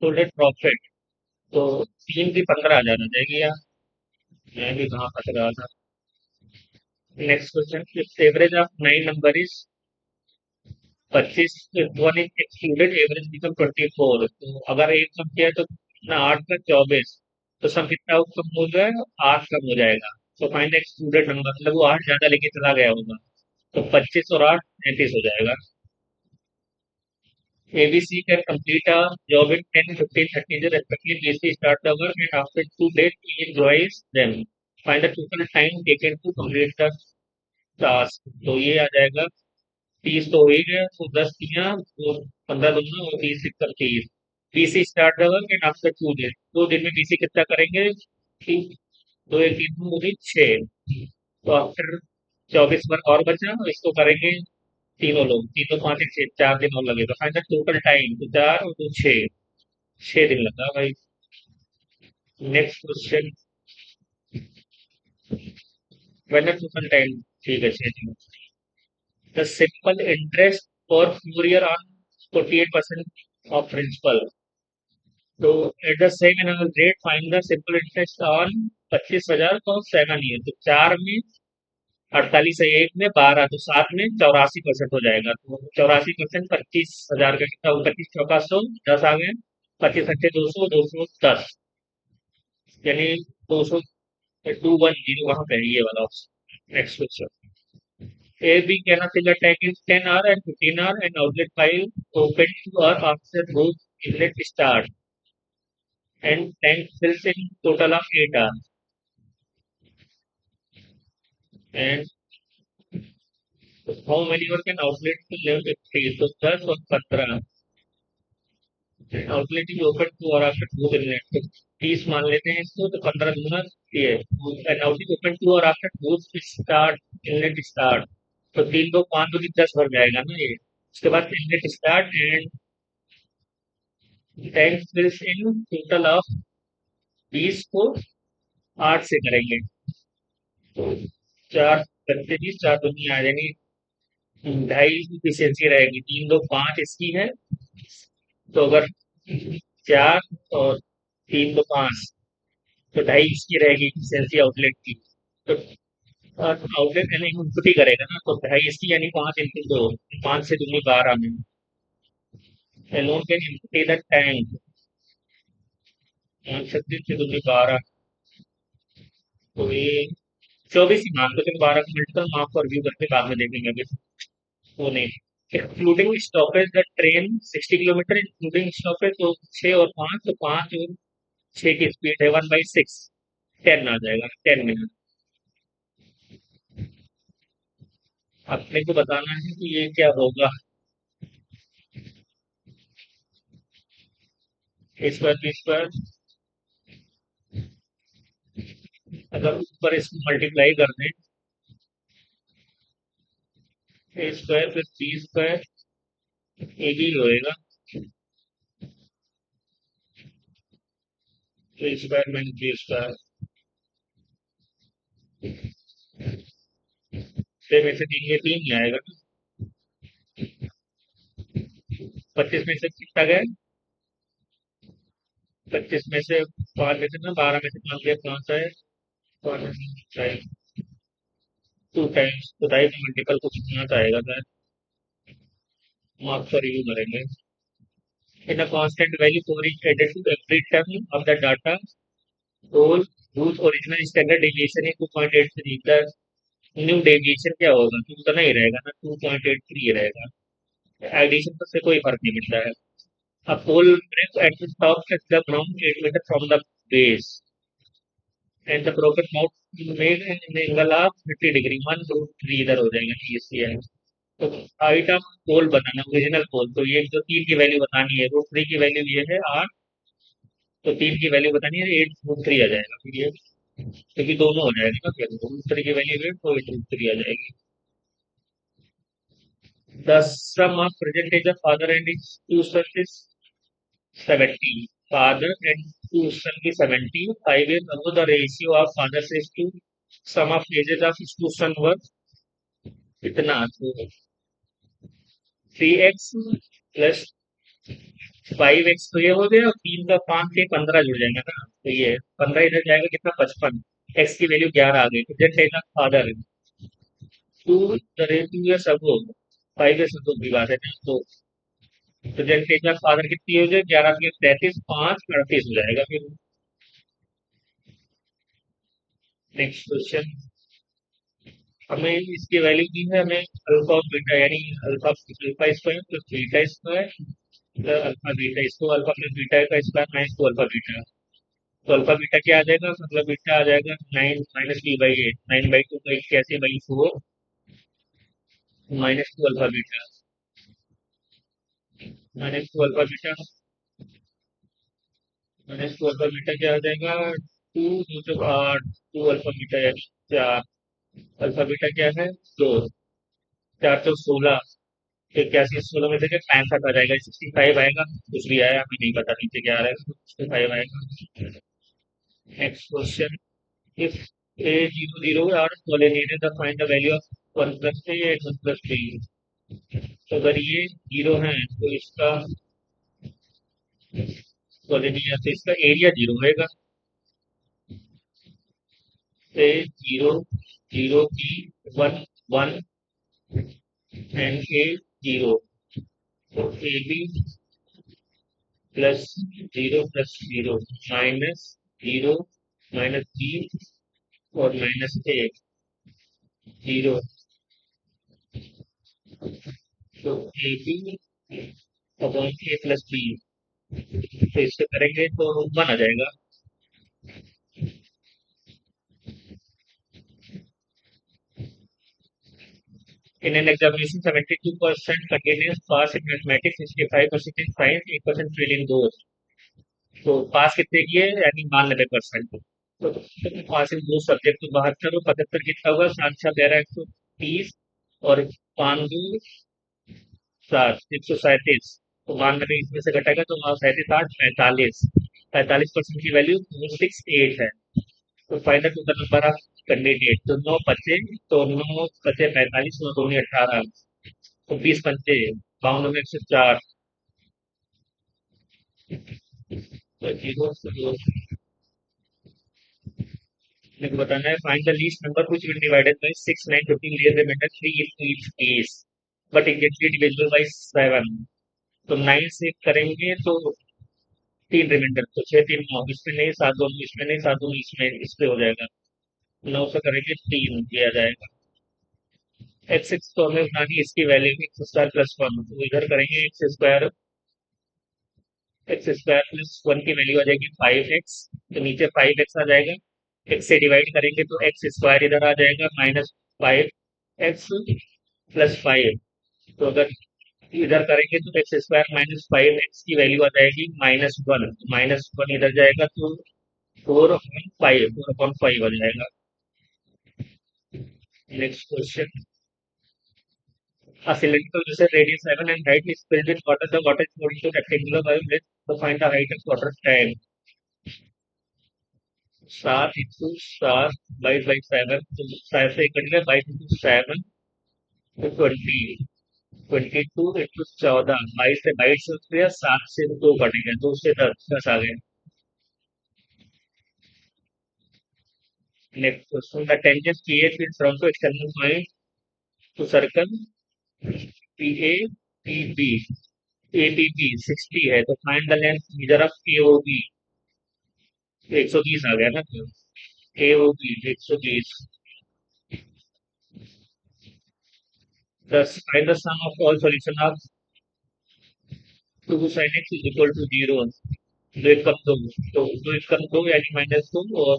टोटल प्रॉफिट। तो 3 की 15,000 आ जाएगी यार। मैं भी कहाँ फंस रहा था। Next question average of 9 number is 25 one is excluded average become 24। तो अगर एक कम किया तो कितना 8 का 24 तो सम कितना कम हो जाएगा 8 कम हो जाएगा। तो फाइंड एक्सक्लूडेड नंबर मतलब वो 8 ज्यादा लेके चला गया होगा। तो 25 और 8 33 हो जाएगा। ABC can complete a job in 10, 15, 30 days respectively. BC start the work and after 2 days he enjoys them. Find the total time taken to complete the task। तो ये आ जाएगा 30 तो हो ही गया तो 10 तिया और 15 दूना और 30 सिक्कर 30। BC start the work and after 2 दिन 2 दिन में बीसी कितना करेंगे दो एक तीन दो दिन 6। तो आफ्टर 24 वर्क और बचा इसको करेंगे तीनों लोग 3 तो 5 6 4 दिन और लगेगा। फाइनल टोटल टाइम तो 4 और 2 6 दिन लगा भाई। Next question final total time ठीक है 6 दिन। The simple interest for 4 year on 48% of principal। तो at the same annual rate find the simple interest on 25,000 for 7 year. तो 4 में 48 है, 1 में 12 तो 7 में 84% हो जाएगा। तो 84% 25,000 का कितना 25 चौका 100 10 आ गए। 25 अच्छे 200 210 यानी 200 210 वहां पे है ये वाला option. Next question A B cannot fill a tank in 10 hour and 15 hour and outlet file open to or after both inlet start and tank fills in total of 8 hours and how many hour can outlet fill free तो 10 और 15 outlet is open to और after both inlet तो 30 मान लेते हैं इसको तो 15 दूना ये एंड आउटलेट ओपन टू और after both start inlet start तो 3 दो 5 दो की 10 भर जाएगा ना ये। उसके बाद inlet start and tank fills in total of 20 को 8 से करेंगे तो 4 32 4 दूनी आ जाएंगी 2.5 की इफिशियंसी रहेगी 3 दो 5 इसकी है। तो अगर 4 और 3 दो 5 तो 2.5 इसकी रहेगी इफिशियंसी आउटलेट की। तो आउटलेट यानी इनपुट ही करेगा ना तो 2.5 इसकी यानी 5 इनटू 2 5 से दूनी 12 में alone can input the tank 36 से दूनी 12 तो ये 24 ही मान लो लेकिन 12 को मल्टीपल मार्क पर व्यू करके बाद में देखेंगे अभी वो नहीं। Excluding stoppage the train 60 kilometre including stoppage तो 6 और 5 तो 5 और 6 की स्पीड है 1/6 10 आ जाएगा 10 मिनट। अपने को बताना है कि ये क्या होगा। इस पर इस पर अगर ऊपर इसको मल्टीप्लाई कर दें A square plus B square A B होएगा तो स्क्वायर माइनस बी स्क्वायर छह में से तीन, ये तीन ही आएगा ना। 25 में से कितना गया? 25 में से पाँच में से ना, 12 में से पाँच गया, पाँच है। टू टाइम्स तो टाइप मल्टीपल को कितना तो आएगा सर? मार्क्स फॉर रिव्यू करेंगे। In a constant value for each added to every term of the data, whole whose original standard deviation is 2.83, the new deviation क्या होगा? टू तो नहीं रहेगा ना, 2.83 रहेगा। एडिशन तो से कोई फर्क नहीं पड़ता है। A pole breaks at the top at the ground 8 meter from the base, and the broken mouth made an angle of 30 degree, 1 2 3 इधर हो जाएगा, ये सी है। तो हाइट ऑफ पोल बनाना, ओरिजिनल पोल, तो ये जो तीन की वैल्यू बतानी है, रूट थ्री की वैल्यू ये है 8, तो तीन की वैल्यू बतानी है, 8 रूट 3 आ जाएगा फिर ये, क्योंकि दोनों हो जाएगा ना, फिर रूट थ्री की वैल्यू 8 तो 8 रूट 3 आ जाएगी। The sum of percentage of father and his two sons is 70. Father and two sons is 70. 5 years ago, the ratio of fathers is to sum of ages of his two sons was इतना, तो 3x plus 5x, तो ये हो गया, और तीन का 5 के 15 जुड़ जाएंगे ना, तो ये 15 इधर जाएगा, कितना, 55। x की वैल्यू 11 आ गई, present age of father to the ratio years ago, 5 years ago की बात है ना, तो प्रेजेंट एज ऑफ फादर कितनी हो जाए, 11 के 33, 5 38 हो जाएगा फिर। नेक्स्ट क्वेश्चन, हमें इसकी वैल्यू दी है, हमें अल्फा और बीटा, यानी alpha alpha square plus beta square plus alpha beta, इसको अल्फा प्लस बीटा का square minus two alpha beta, तो अल्फा बीटा क्या आ जाएगा, मतलब बीटा आ जाएगा 9 - b/8, 9/2 का 81/4 minus two alpha beta, minus two alpha beta, minus two alpha beta क्या आ जाएगा, टू दो सौ आठ, टू अल्फा बीटा यानी 4, अल्फा बीटा क्या है, 2, 416, इक्यासी, 16 में से क्या 65 आ जाएगा, 65 आएगा, कुछ भी आया हमें नहीं पता नीचे क्या आ रहा है, 65 आएगा। Next question, if a00 are polynomial the find the value of 1 + 3 and 1 + 3, तो अगर ये जीरो है तो इसका पॉलिनियर, तो इसका एरिया जीरो होएगा, से जीरो, जीरो की, one, one and A zero, तो A B plus zero plus zero minus zero minus B और माइनस ए जीरो, तो A B upon A plus B, तो इससे करेंगे तो 1 आ जाएगा। In an examination, 72% candidates pass in mathematics, 65% in science, 8% fail in those. तो पास कितने की है, यानी 92%। तो पास इन दो सब्जेक्ट तो 72 और 75 कितना होगा, 7 × 6 = 130, और 5 × 2 = 7, 137, तो 92 इसमें से घटेगा तो वहाँ 37 8 45, 45% की वैल्यू 268 है। तो final total number of candidate, तो 9 बचे, तो 9 बचे 45, 9 दूनी 18, तो 20 पंचे 52 में 104, तो जीरो, मेरे को बताना है, find the least number which will divided by 6 9 15 less remainder 3 in each case, but exactly divisible by 7, तो 9 से करेंगे तो तीन रिमाइंडर, तो 6 3 9, इसमें नहीं, 7 दोनों इसमें नहीं, 7 दोनों इसमें, इस पे हो जाएगा, 9 से करेंगे 3 दिया जाएगा। एक्स एक्स तो हमें बनानी है, इसकी value x square plus one, तो इधर करेंगे एक्स स्क्वायर प्लस वन की वैल्यू आ जाएगी 5x, तो नीचे 5x आ जाएगा, एक्स से डिवाइड करेंगे तो एक्स स्क्वायर इधर आ जाएगा, -5x प्लस 5, तो अगर इधर करेंगे तो एक्स स्क्वायर -5x की वैल्यू आ जाएगी -1, -1 इधर जाएगा तो 4/5 आ जाएगा। Next question, a cylindrical vessel radius 7 and height is filled with water. The water is poured into rectangular volume. Let's to find the height of water tank. 7 × 7 by 7, तो 7 से cut गया, 22 × 7 तो 22 into 14 22 से 22 हो गया, 7 से 2 कटेगा, 2 से 10 आ गया। Next question, the tangent create with from two external point to circle P A P B, A B B 60 है, तो find the length measure of A O B. 120 आ गया ना, तो A O B 120। Thus, find the sum of all solution of 2 sin x is equal to 0। दो एक कम दो, तो दो एक कम दो यानी -2 और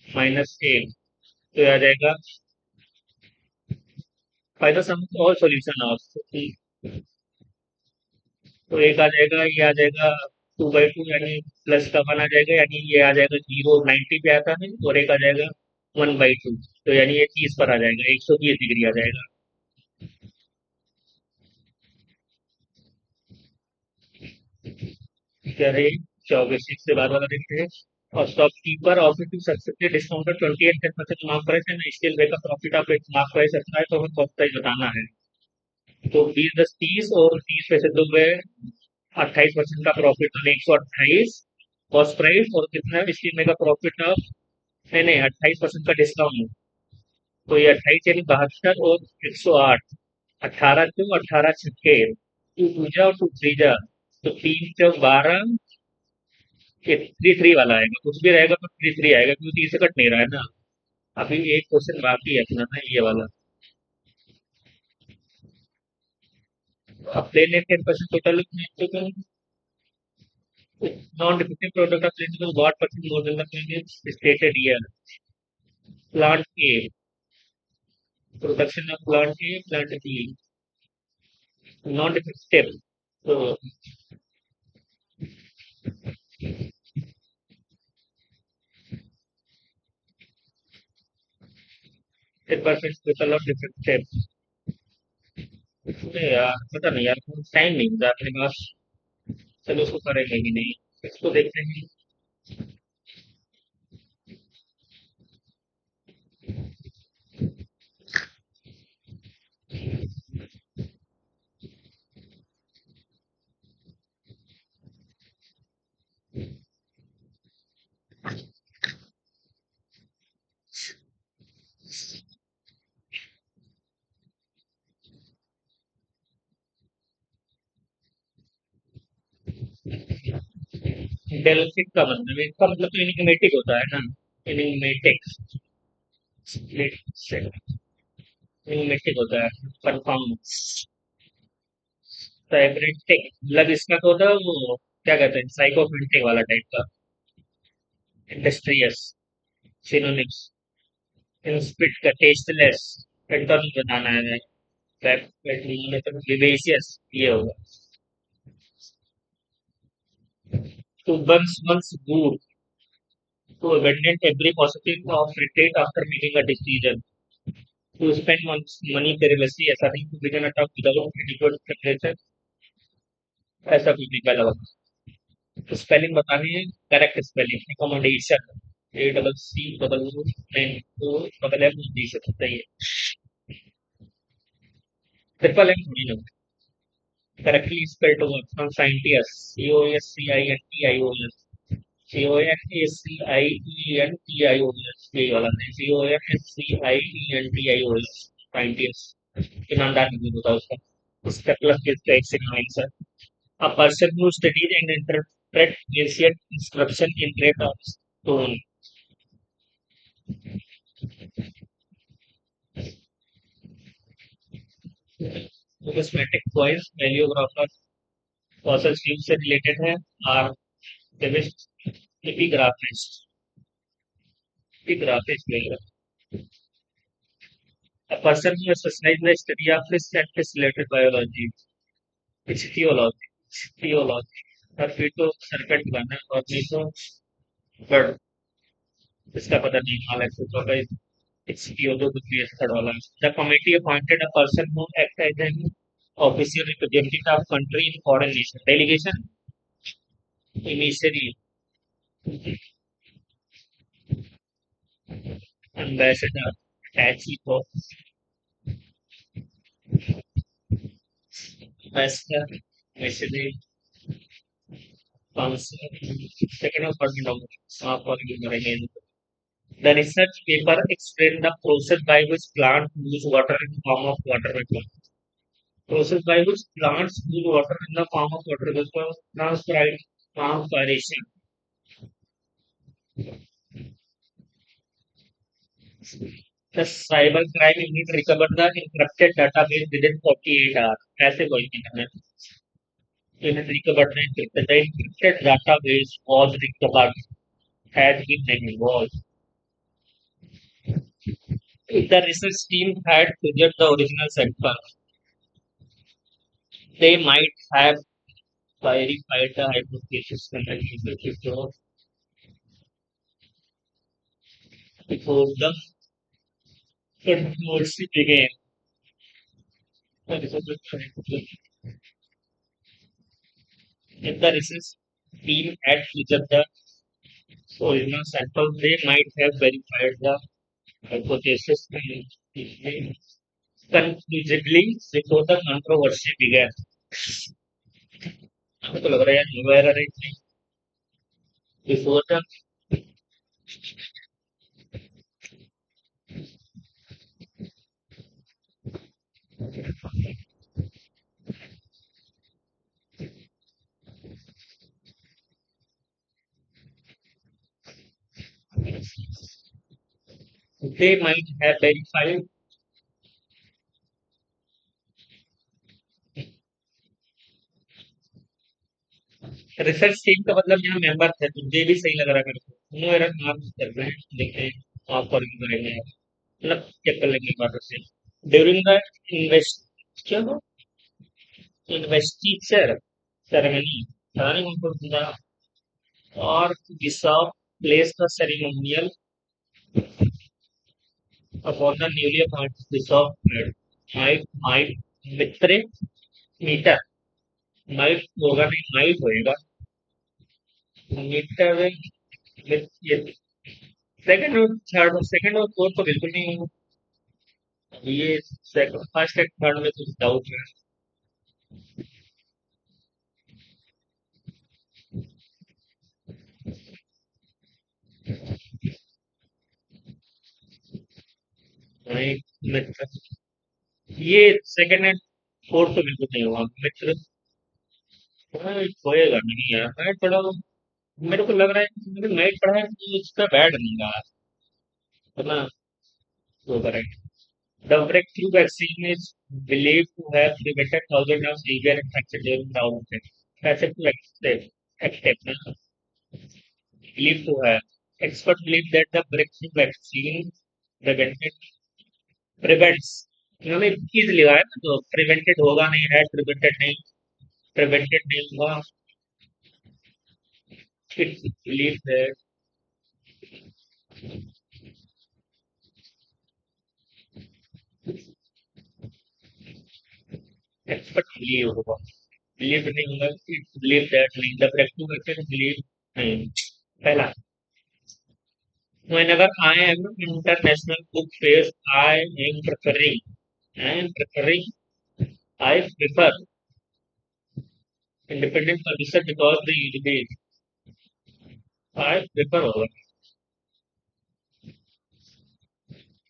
-1, तो ये आ जाएगा। Find the sum of all solution of, तो एक आ जाएगा, ये आ जाएगा 2/2 यानी प्लस का 1 आ जाएगा, यानी ये आ जाएगा 0 90 पे आता है, और एक आ जाएगा 1/2, तो यानी ये 30 पर आ जाएगा, 120 डिग्री आ जाएगा। क्या है 24 से बाद वाला देखते हैं। और shopkeeper offers two successfully discounted 20 and 10% mark price and still make a profit of it, mark price अच्छा है तो हमें कॉस्ट प्राइस बताना है। तो 20 10 30 और 30 में से दो गए, 28% का प्रॉफिट, तो 128 कॉस्ट प्राइस, और कितना है स्टील मेगा प्रॉफिट ऑफ, नहीं नहीं 28% का डिस्काउंट, तो ये 28 यानी 72 और 108, 18 क्यों 18 छक्के, टू दूजा और टू तीजा, तो 3 चौक 12, ये 3 3 वाला आएगा, कुछ भी रहेगा तो 3 3 आएगा, क्योंकि 3 से कट नहीं रहा है ना। अभी एक क्वेश्चन बाकी है अपना ना, ये वाला। अब प्लेन है 10% total, non defective product of plane is what percent more than the plane is stated here. Plant A, production of plant A, plant B, non defective, तो 10% टोटल ऑफ डिफेक्टिव। अरे यार पता नहीं यार, टाइम नहीं होता अपने पास, चलो उसको करेंगे ही नहीं, इसको देखते हैं। 'डेल्फिक' का मतलब, इसका मतलब तो एनिग्मेटिक होता है ना, एनिग्मेटिक, एनिग्मेटिक होता है, परफॉर्म, साइबरेटिक, मतलब इसका तो होता है वो, क्या कहते हैं, साइकोफिल्टिक वाला टाइप का। इंडस्ट्रियस, सिनोनिम्स, इंस्पिड का टेस्टलेस, एंटोनिम बताना है, विवेशियस, ये होगा। To buns once good, to abandon every possibility of retreat after making a decision, to spend money carelessly, ऐसा नहीं, to begin a talk without adequate preparation, ऐसा कुछ नहीं पहला वाला। तो स्पेलिंग बतानी है, correct spelling, accommodation, A double C double O N O double M D से सही है, ट्रिपल एम थोड़ी ना। करेक्टली स्पेल्ड होगा from conscientious, C O S C I N T I O S, C O N A C I E N T I O S, यही वाला नहीं, C O N S C I E N T I O S, conscientious, ईमानदार नहीं होता उसका, उसका plus इसका एक sigma answer. A person who studies and interpret ancient inscription in red of stone. Numismatic coins, paleographers, fossil fuels से related है, archivist, epigraphist, epigraphist वगैरह। A person who specializes in the study of fish and fish related biology, ichthyology, ichthyology। और फिर तो circuit बनाना, और नहीं तो bird, इसका पता नहीं, हालांकि तो it's Kyoto to be a third dollar. The committee appointed a person who acts as an official representative of country in foreign nation. Delegation, emissary, ambassador, attaché, Master, Missouri, Council, second of Cardinal, South Carolina. The research paper explained the process by which plants use water in the form of water vapor. Process by which plants use water in the form of water vapor, transpiration. The cybercrime unit recovered the encrypted database within 48 hours. ऐसे कोई नहीं है. Unit recovered the encrypted database was recovered, had been involved. If the research team had figured the original cipher, they might have verified the hypothesis connected before the controversy began. If the research team had figured the original cipher, they might have verified the hypothesis conclusively before the controversy began. हमें तो लग रहा है यार new era rate before the they might have verified. Research team का मतलब यहाँ member थे तो ये भी सही लग रहा है मेरे को न्यू एरा नाम कर रहे हैं देखते हैं आप और करेंगे मतलब चेक कर लेंगे एक बार से ड्यूरिंग द इन्वेस्ट क्या हो इन्वेस्टिचर सेरेमनी पता नहीं उनको सुना और bishop place the ceremonial upon the newly appointed bishop might मित्र मीटर माइट होगा नहीं माइट होएगा मीटर ये सेकंड और फोर्थ तो बिल्कुल नहीं होगा ये सेकंड फर्स्ट एंड थर्ड में कुछ डाउट है माइट मित्र ये सेकंड एंड फोर्थ तो बिल्कुल नहीं होगा मित्र होएगा नहीं यार मैं थोड़ा मेरे को लग रहा है कि मैंने मैथ पढ़ा है तो इसका बैड नहीं रहा है ना वो correct the breakthrough vaccine is believed to have prevented thousands of severe infections during the outbreak. ऐसे to accept ना believed to have experts believe that the breakthrough vaccine prevented prevents इन्होंने चीज लिया है ना तो prevented होगा नहीं had prevented नहीं prevented नहीं हुआ it believed that expert believe होगा believe नहीं होगा it believe that नहीं the breakthrough vaccine believe नहीं पहला whenever I am international book fairs I am preferring I prefer independent publisher because the usually I prefer होगा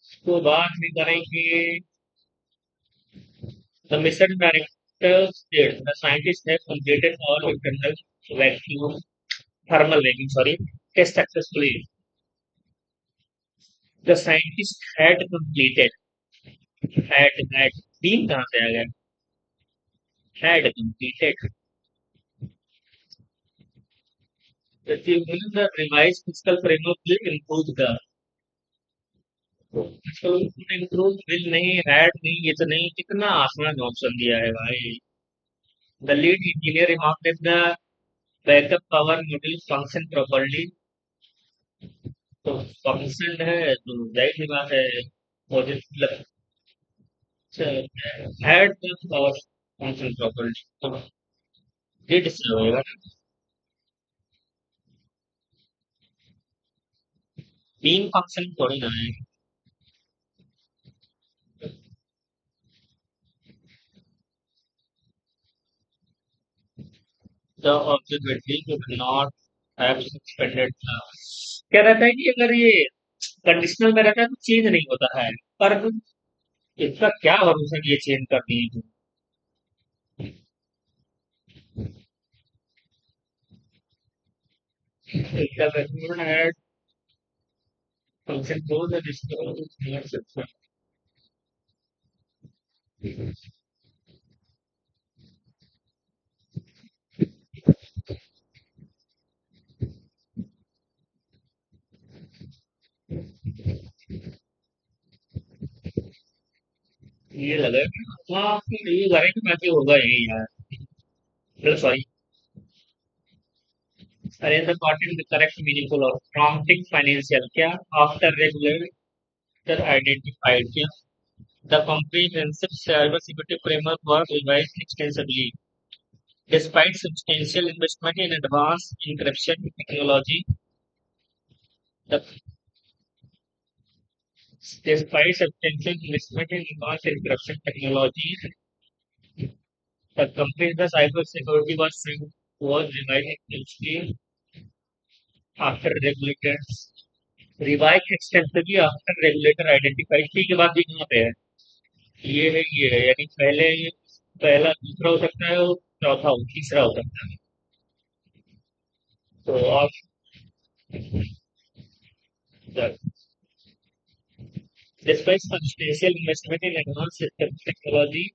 उसको बाद में करेंगे the mission director states the scientists have completed all internal vacuum thermal vacuum sorry test successfully the scientists had been कहाँ से आ गया had completed the revised fiscal framework will improve the improve will नहीं had नहीं ये तो नहीं कितना आसान ऑप्शन दिया है भाई the lead engineer remarked that the backup power module function properly तो फंक्शन है तो जाहिर सी बात है positive had the power function properly तो डिड से होएगा ना बीम फंक्शन थोड़ी ना है the observatory will not have suspended. क्या रहता है कि अगर ये कंडीशनल में रहता है तो चेंज नहीं होता है, पर इसका क्या भरोसा कि ये चेंज कर दिए। The recommend had function for the distribution system. ये लगा कि हाँ आपको ये गारंटी में कि होगा यही यार। चलो सॉरी। अरे the content the correct meaningful और prompting financial क्या after regulator identified क्या the comprehensive cybersecurity framework was revised extensively despite substantial investment in advanced encryption technology. The, despite substantial investment in advanced encryption technology, the company's the cybersecurity was revised extensively after regulators revised extensively after regulator identified थी के बाद भी कहाँ पे है ये है यानी पहले पहला दूसरा हो सकता है और चौथा हो तीसरा हो सकता है तो आप despite substantial investment in advanced system technology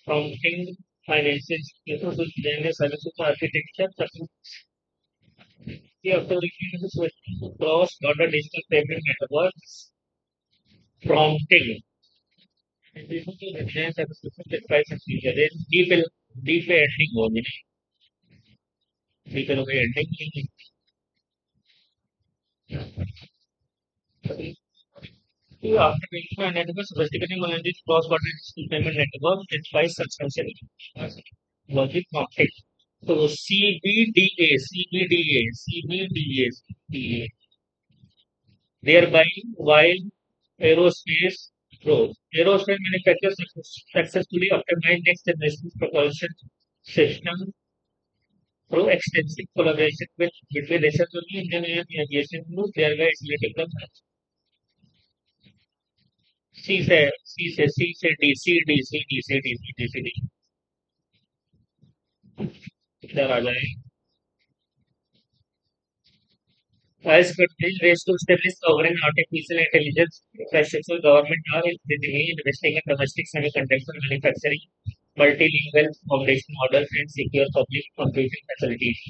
prompting financial institutions to design a services architecture the authority to cross-border digital payment networks prompting institutions to design services despite substantial deep deep ending होगी ना deep ending after making a network sophisticated knowledge cross-border digital payment network despite substantial logic prompting. So CBDA, thereby while aerospace grows. Aerospace manufacturers successfully optimize next generation propulsion system through extensive collaboration between research engineering and aviation groups, thereby accelerating the C से D इधर आ जाए as countries race to establish sovereign artificial intelligence infrastructure, government are increasingly investing in domestic semiconductor manufacturing, multilingual foundation models, and secure public computing facilities.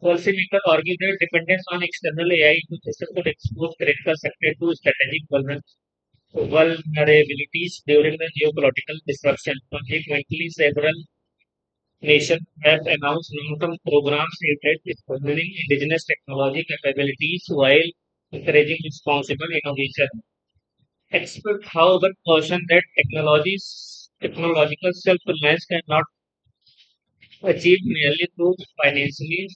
Policymakers argue that dependence on external AI ecosystem could expose critical sector to strategic vulnerabilities during the geopolitical disruption. Consequently, several nations have announced long-term programs aimed at strengthening indigenous technology capabilities while encouraging responsible innovation. Experts, however, caution that technological self-reliance cannot achieve merely through financially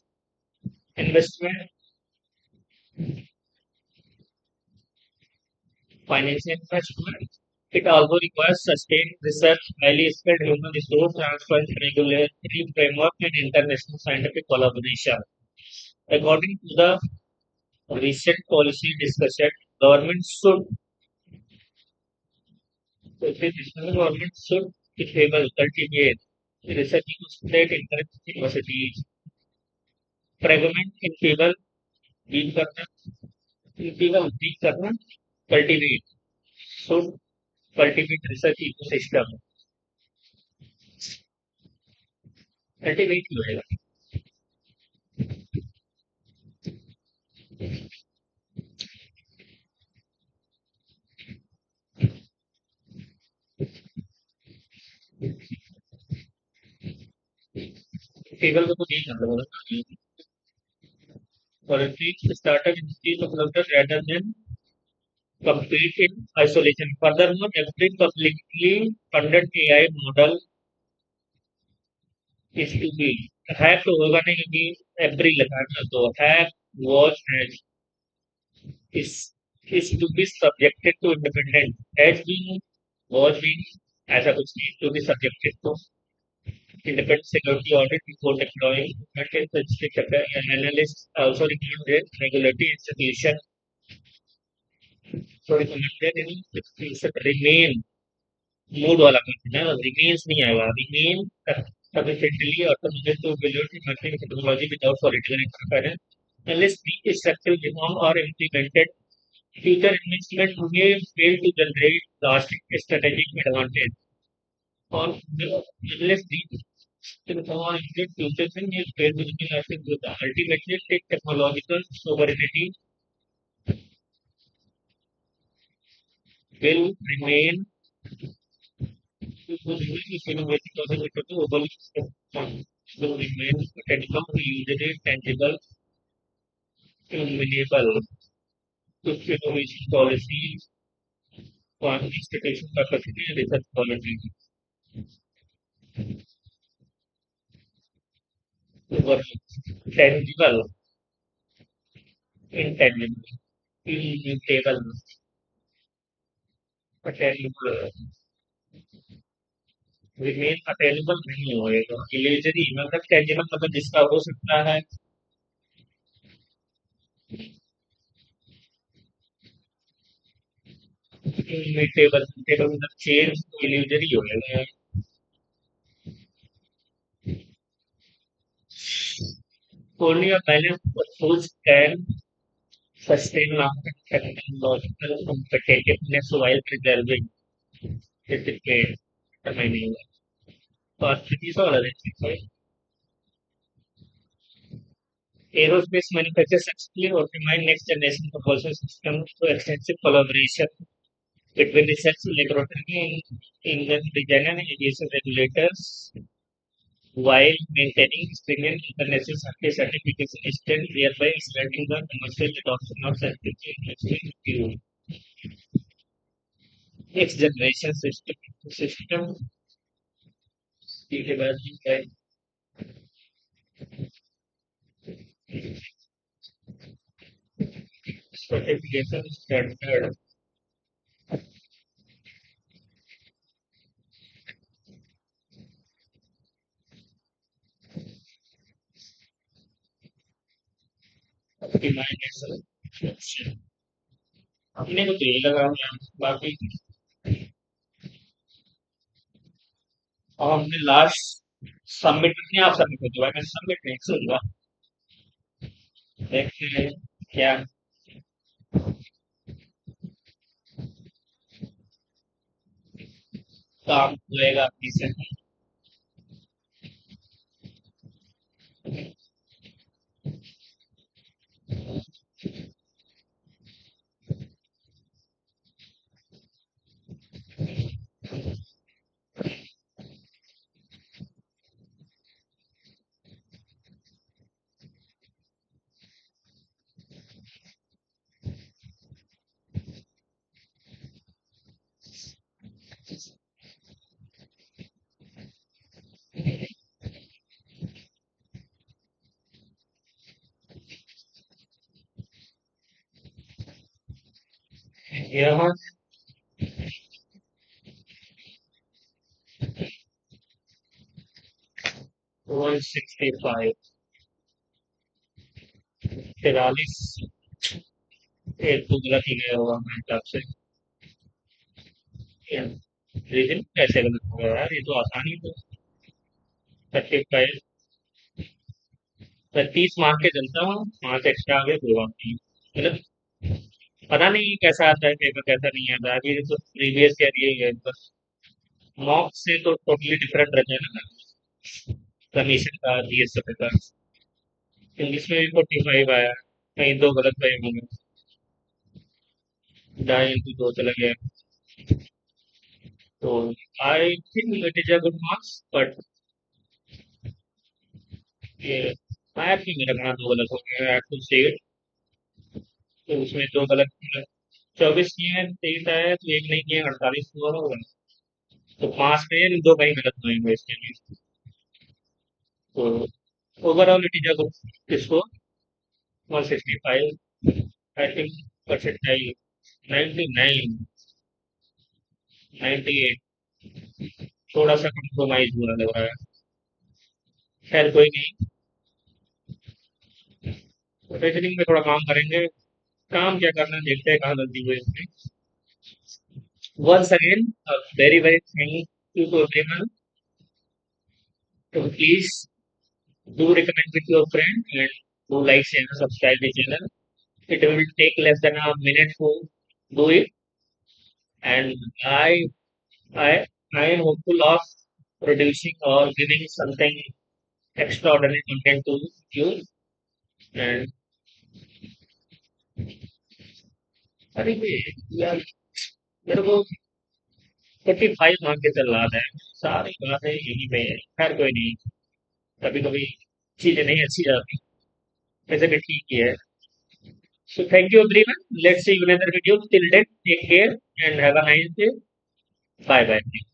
investment, financial investment. It also requires sustained research, highly skilled human resource transfer, regulatory framework, and international scientific collaboration. According to the recent policy discussion, government should government should enable, cultivate research state interest universities, fragment enable, deal करना, enable, deal करना, cultivate, should cultivate research ecosystem, cultivate ही होएगा, table को तो नहीं कर रहा politics startup industries of developers rather than compete in isolation. Furthermore, every publicly funded AI model is to be have to होगा नहीं क्योंकि every लगा है ना तो have was is is to be subjected to independent has been was been ऐसा कुछ नहीं to be subjected to independent security audit before deploying. Maintain the strict analysts also recommended regulatory institution. So recommended institution remain mood वाला question है remains नहीं आएगा remain sufficiently autonomous to evaluate emerging technology without political interference unless these structural reform are implemented. Future investment may fail to generate lasting strategic advantage. Or unless these reform in future may fail to generate lasting growth. Ultimately, technological sovereignty will remain will remain technical, usually tangible, meaningful. If innovation policy, institution capacity, and research quality were tangible, intangible, immutable, attainable, remain attainable नहीं होएगा illusory मतलब tangible मतलब जिसका हो सकता है immutable immutable मतलब change तो illusory होएगा only a balanced approach can sustain long-term technological competitiveness while preserving discipline remaining opportunities or other things. Aerospace manufacturers successfully optimize next generation propulsion systems through extensive collaboration between research laboratory and engine design and aviation regulators while maintaining stringent international safety certification standards, thereby accelerating the commercial adoption of scientific fuel. Next generation system developing by certification standard optimization. अपने को तो यही लगा हुआ है बाकी और हमने लास्ट सबमिट नहीं आप सबमिट हो चुका है मैं सबमिट नहीं सुनूंगा देखते हैं क्या काम होएगा अपनी से यहाँ 165 43 एक तो गलत ही गया होगा मेरे हिसाब से रीजन कैसे गलत होगा यार ये तो आसानी तो 35 30 मार्क के चलता हूँ 5 एक्स्ट्रा आ गए कोई बात नहीं मतलब पता नहीं कैसा आता है पेपर कैसा नहीं आता अभी तो प्रीवियस ईयर यही है बस मॉक से तो टोटली डिफरेंट रहता है ना कमीशन का जीएसएफ का इंग्लिश में भी 45 आया कहीं दो गलत गए होंगे ढाई इंटू दो चला गया तो I think it is a good marks but ये मैथ ही मेरा कहाँ दो गलत हो गया आई टू से तो उसमें दो गलत 24 किए हैं 23 आया तो एक नहीं किए 48 हुआ होगा तो 5 में दो कहीं गलत होंगे इसके लिए तो overall it is a good score 165 I think percentile 99 98 थोड़ा सा कम्प्रोमाइज हुआ लग रहा है खैर कोई नहीं, रीजनिंग में थोड़ा काम करेंगे। काम क्या करना है, देखते हैं कहाँ गलती हुई इसमें। Once again, a very, very thank you to everyone. So please do recommend with your friend and do like, share, and subscribe the channel. It will take less than a minute to do it, and I, I am hopeful of producing or giving something extraordinary content to you. And अरे यार, मेरे को 45 mark के चल रहा है, सारी बातें यहीं पे है। खैर कोई नहीं, कभी कभी चीजें नहीं अच्छी जाती, वैसे भी ठीक ही है। So thank you everyone. Let's see you in another video. Till then, take care and have a nice day. Bye bye.